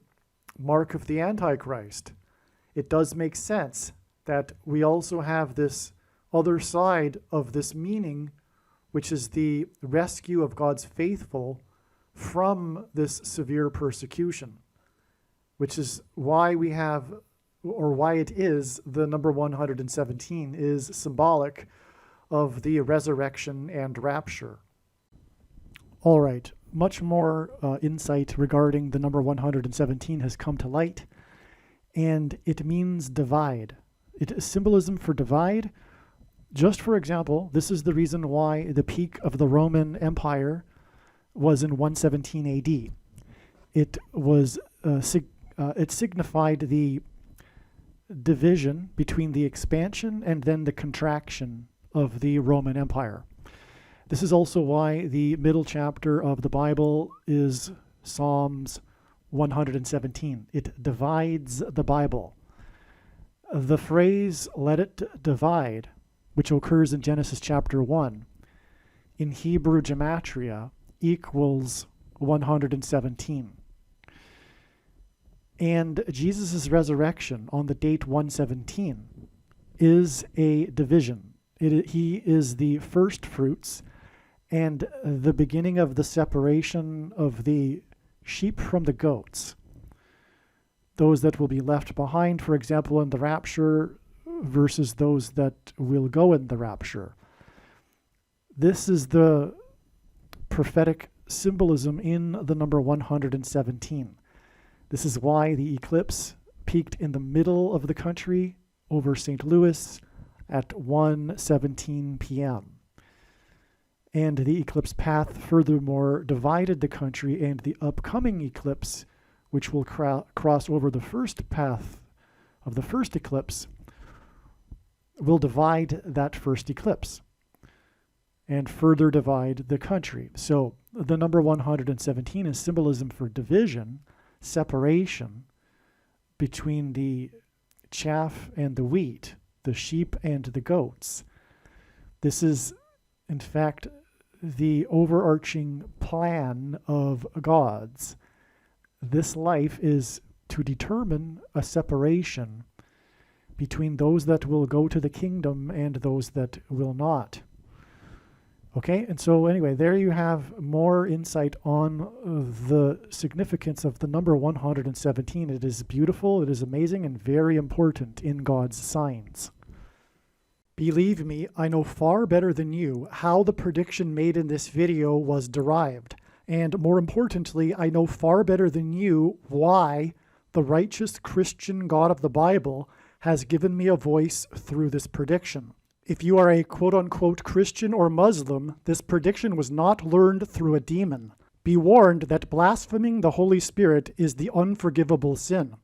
mark of the Antichrist, it does make sense that we also have this other side of this meaning, which is the rescue of God's faithful from this severe persecution, which is why we have, or why it is, the number 117 is symbolic of the resurrection and rapture. All right, much more insight regarding the number 117 has come to light, and it means divide. It is symbolism for divide. Just for example, this is the reason why the peak of the Roman Empire was in 117 AD. It was it signified the division between the expansion and then the contraction of the Roman Empire. This is also why the middle chapter of the Bible is Psalms 117. It divides the Bible. The phrase, "let it divide," which occurs in Genesis chapter 1, in Hebrew gematria, equals 117. And Jesus' resurrection on the date 117 is a division. He is the first fruits and the beginning of the separation of the sheep from the goats. Those that will be left behind, for example, in the rapture, versus those that will go in the rapture. This is the prophetic symbolism in the number 117. This is why the eclipse peaked in the middle of the country over St. Louis at 1:17 p.m. And the eclipse path furthermore divided the country, and the upcoming eclipse, which will cross over the first path of the first eclipse, will divide that first eclipse and further divide the country. So the number 117 is symbolism for division, separation between the chaff and the wheat, the sheep and the goats. This is, in fact, the overarching plan of God's. This life is to determine a separation between those that will go to the kingdom and those that will not. Okay, and so anyway, there you have more insight on the significance of the number 117. It is beautiful, it is amazing, and very important in God's signs. Believe me, I know far better than you how the prediction made in this video was derived. And more importantly, I know far better than you why the righteous Christian God of the Bible has given me a voice through this prediction. If you are a quote-unquote Christian or Muslim, this prediction was not learned through a demon. Be warned that blaspheming the Holy Spirit is the unforgivable sin.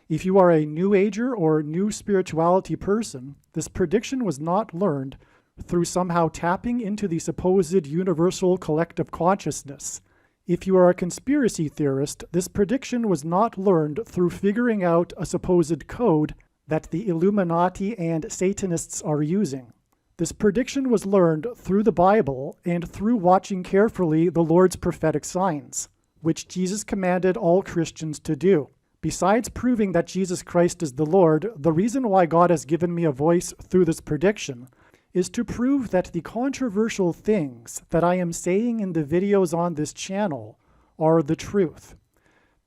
If you are a New Ager or New Spirituality person, this prediction was not learned through somehow tapping into the supposed universal collective consciousness. If you are a conspiracy theorist, this prediction was not learned through figuring out a supposed code that the Illuminati and Satanists are using. This prediction was learned through the Bible and through watching carefully the Lord's prophetic signs, which Jesus commanded all Christians to do. Besides proving that Jesus Christ is the Lord, the reason why God has given me a voice through this prediction is to prove that the controversial things that I am saying in the videos on this channel are the truth.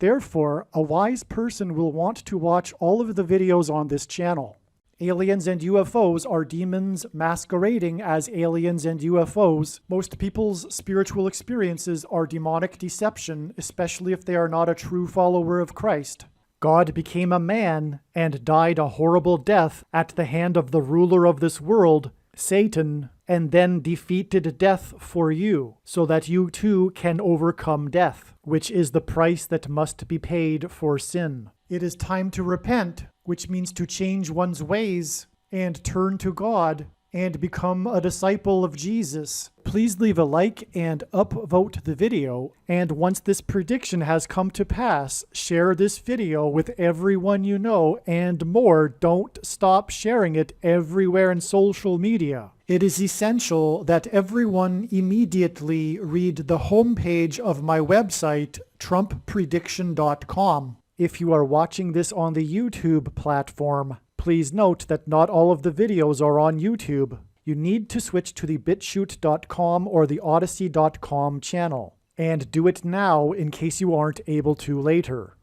Therefore, a wise person will want to watch all of the videos on this channel. Aliens and UFOs are demons masquerading as aliens and UFOs. Most people's spiritual experiences are demonic deception, especially if they are not a true follower of Christ. God became a man and died a horrible death at the hand of the ruler of this world, Satan, and then defeated death for you, so that you too can overcome death, which is the price that must be paid for sin. It is time to repent, which means to change one's ways and turn to God and become a disciple of Jesus. Please leave a like and upvote the video, and once this prediction has come to pass, share this video with everyone you know, and more, don't stop sharing it everywhere in social media. It is essential that everyone immediately read the homepage of my website, TrumpPrediction.com. If you are watching this on the YouTube platform, please note that not all of the videos are on YouTube. You need to switch to the BitChute.com or the Odyssey.com channel. And do it now in case you aren't able to later.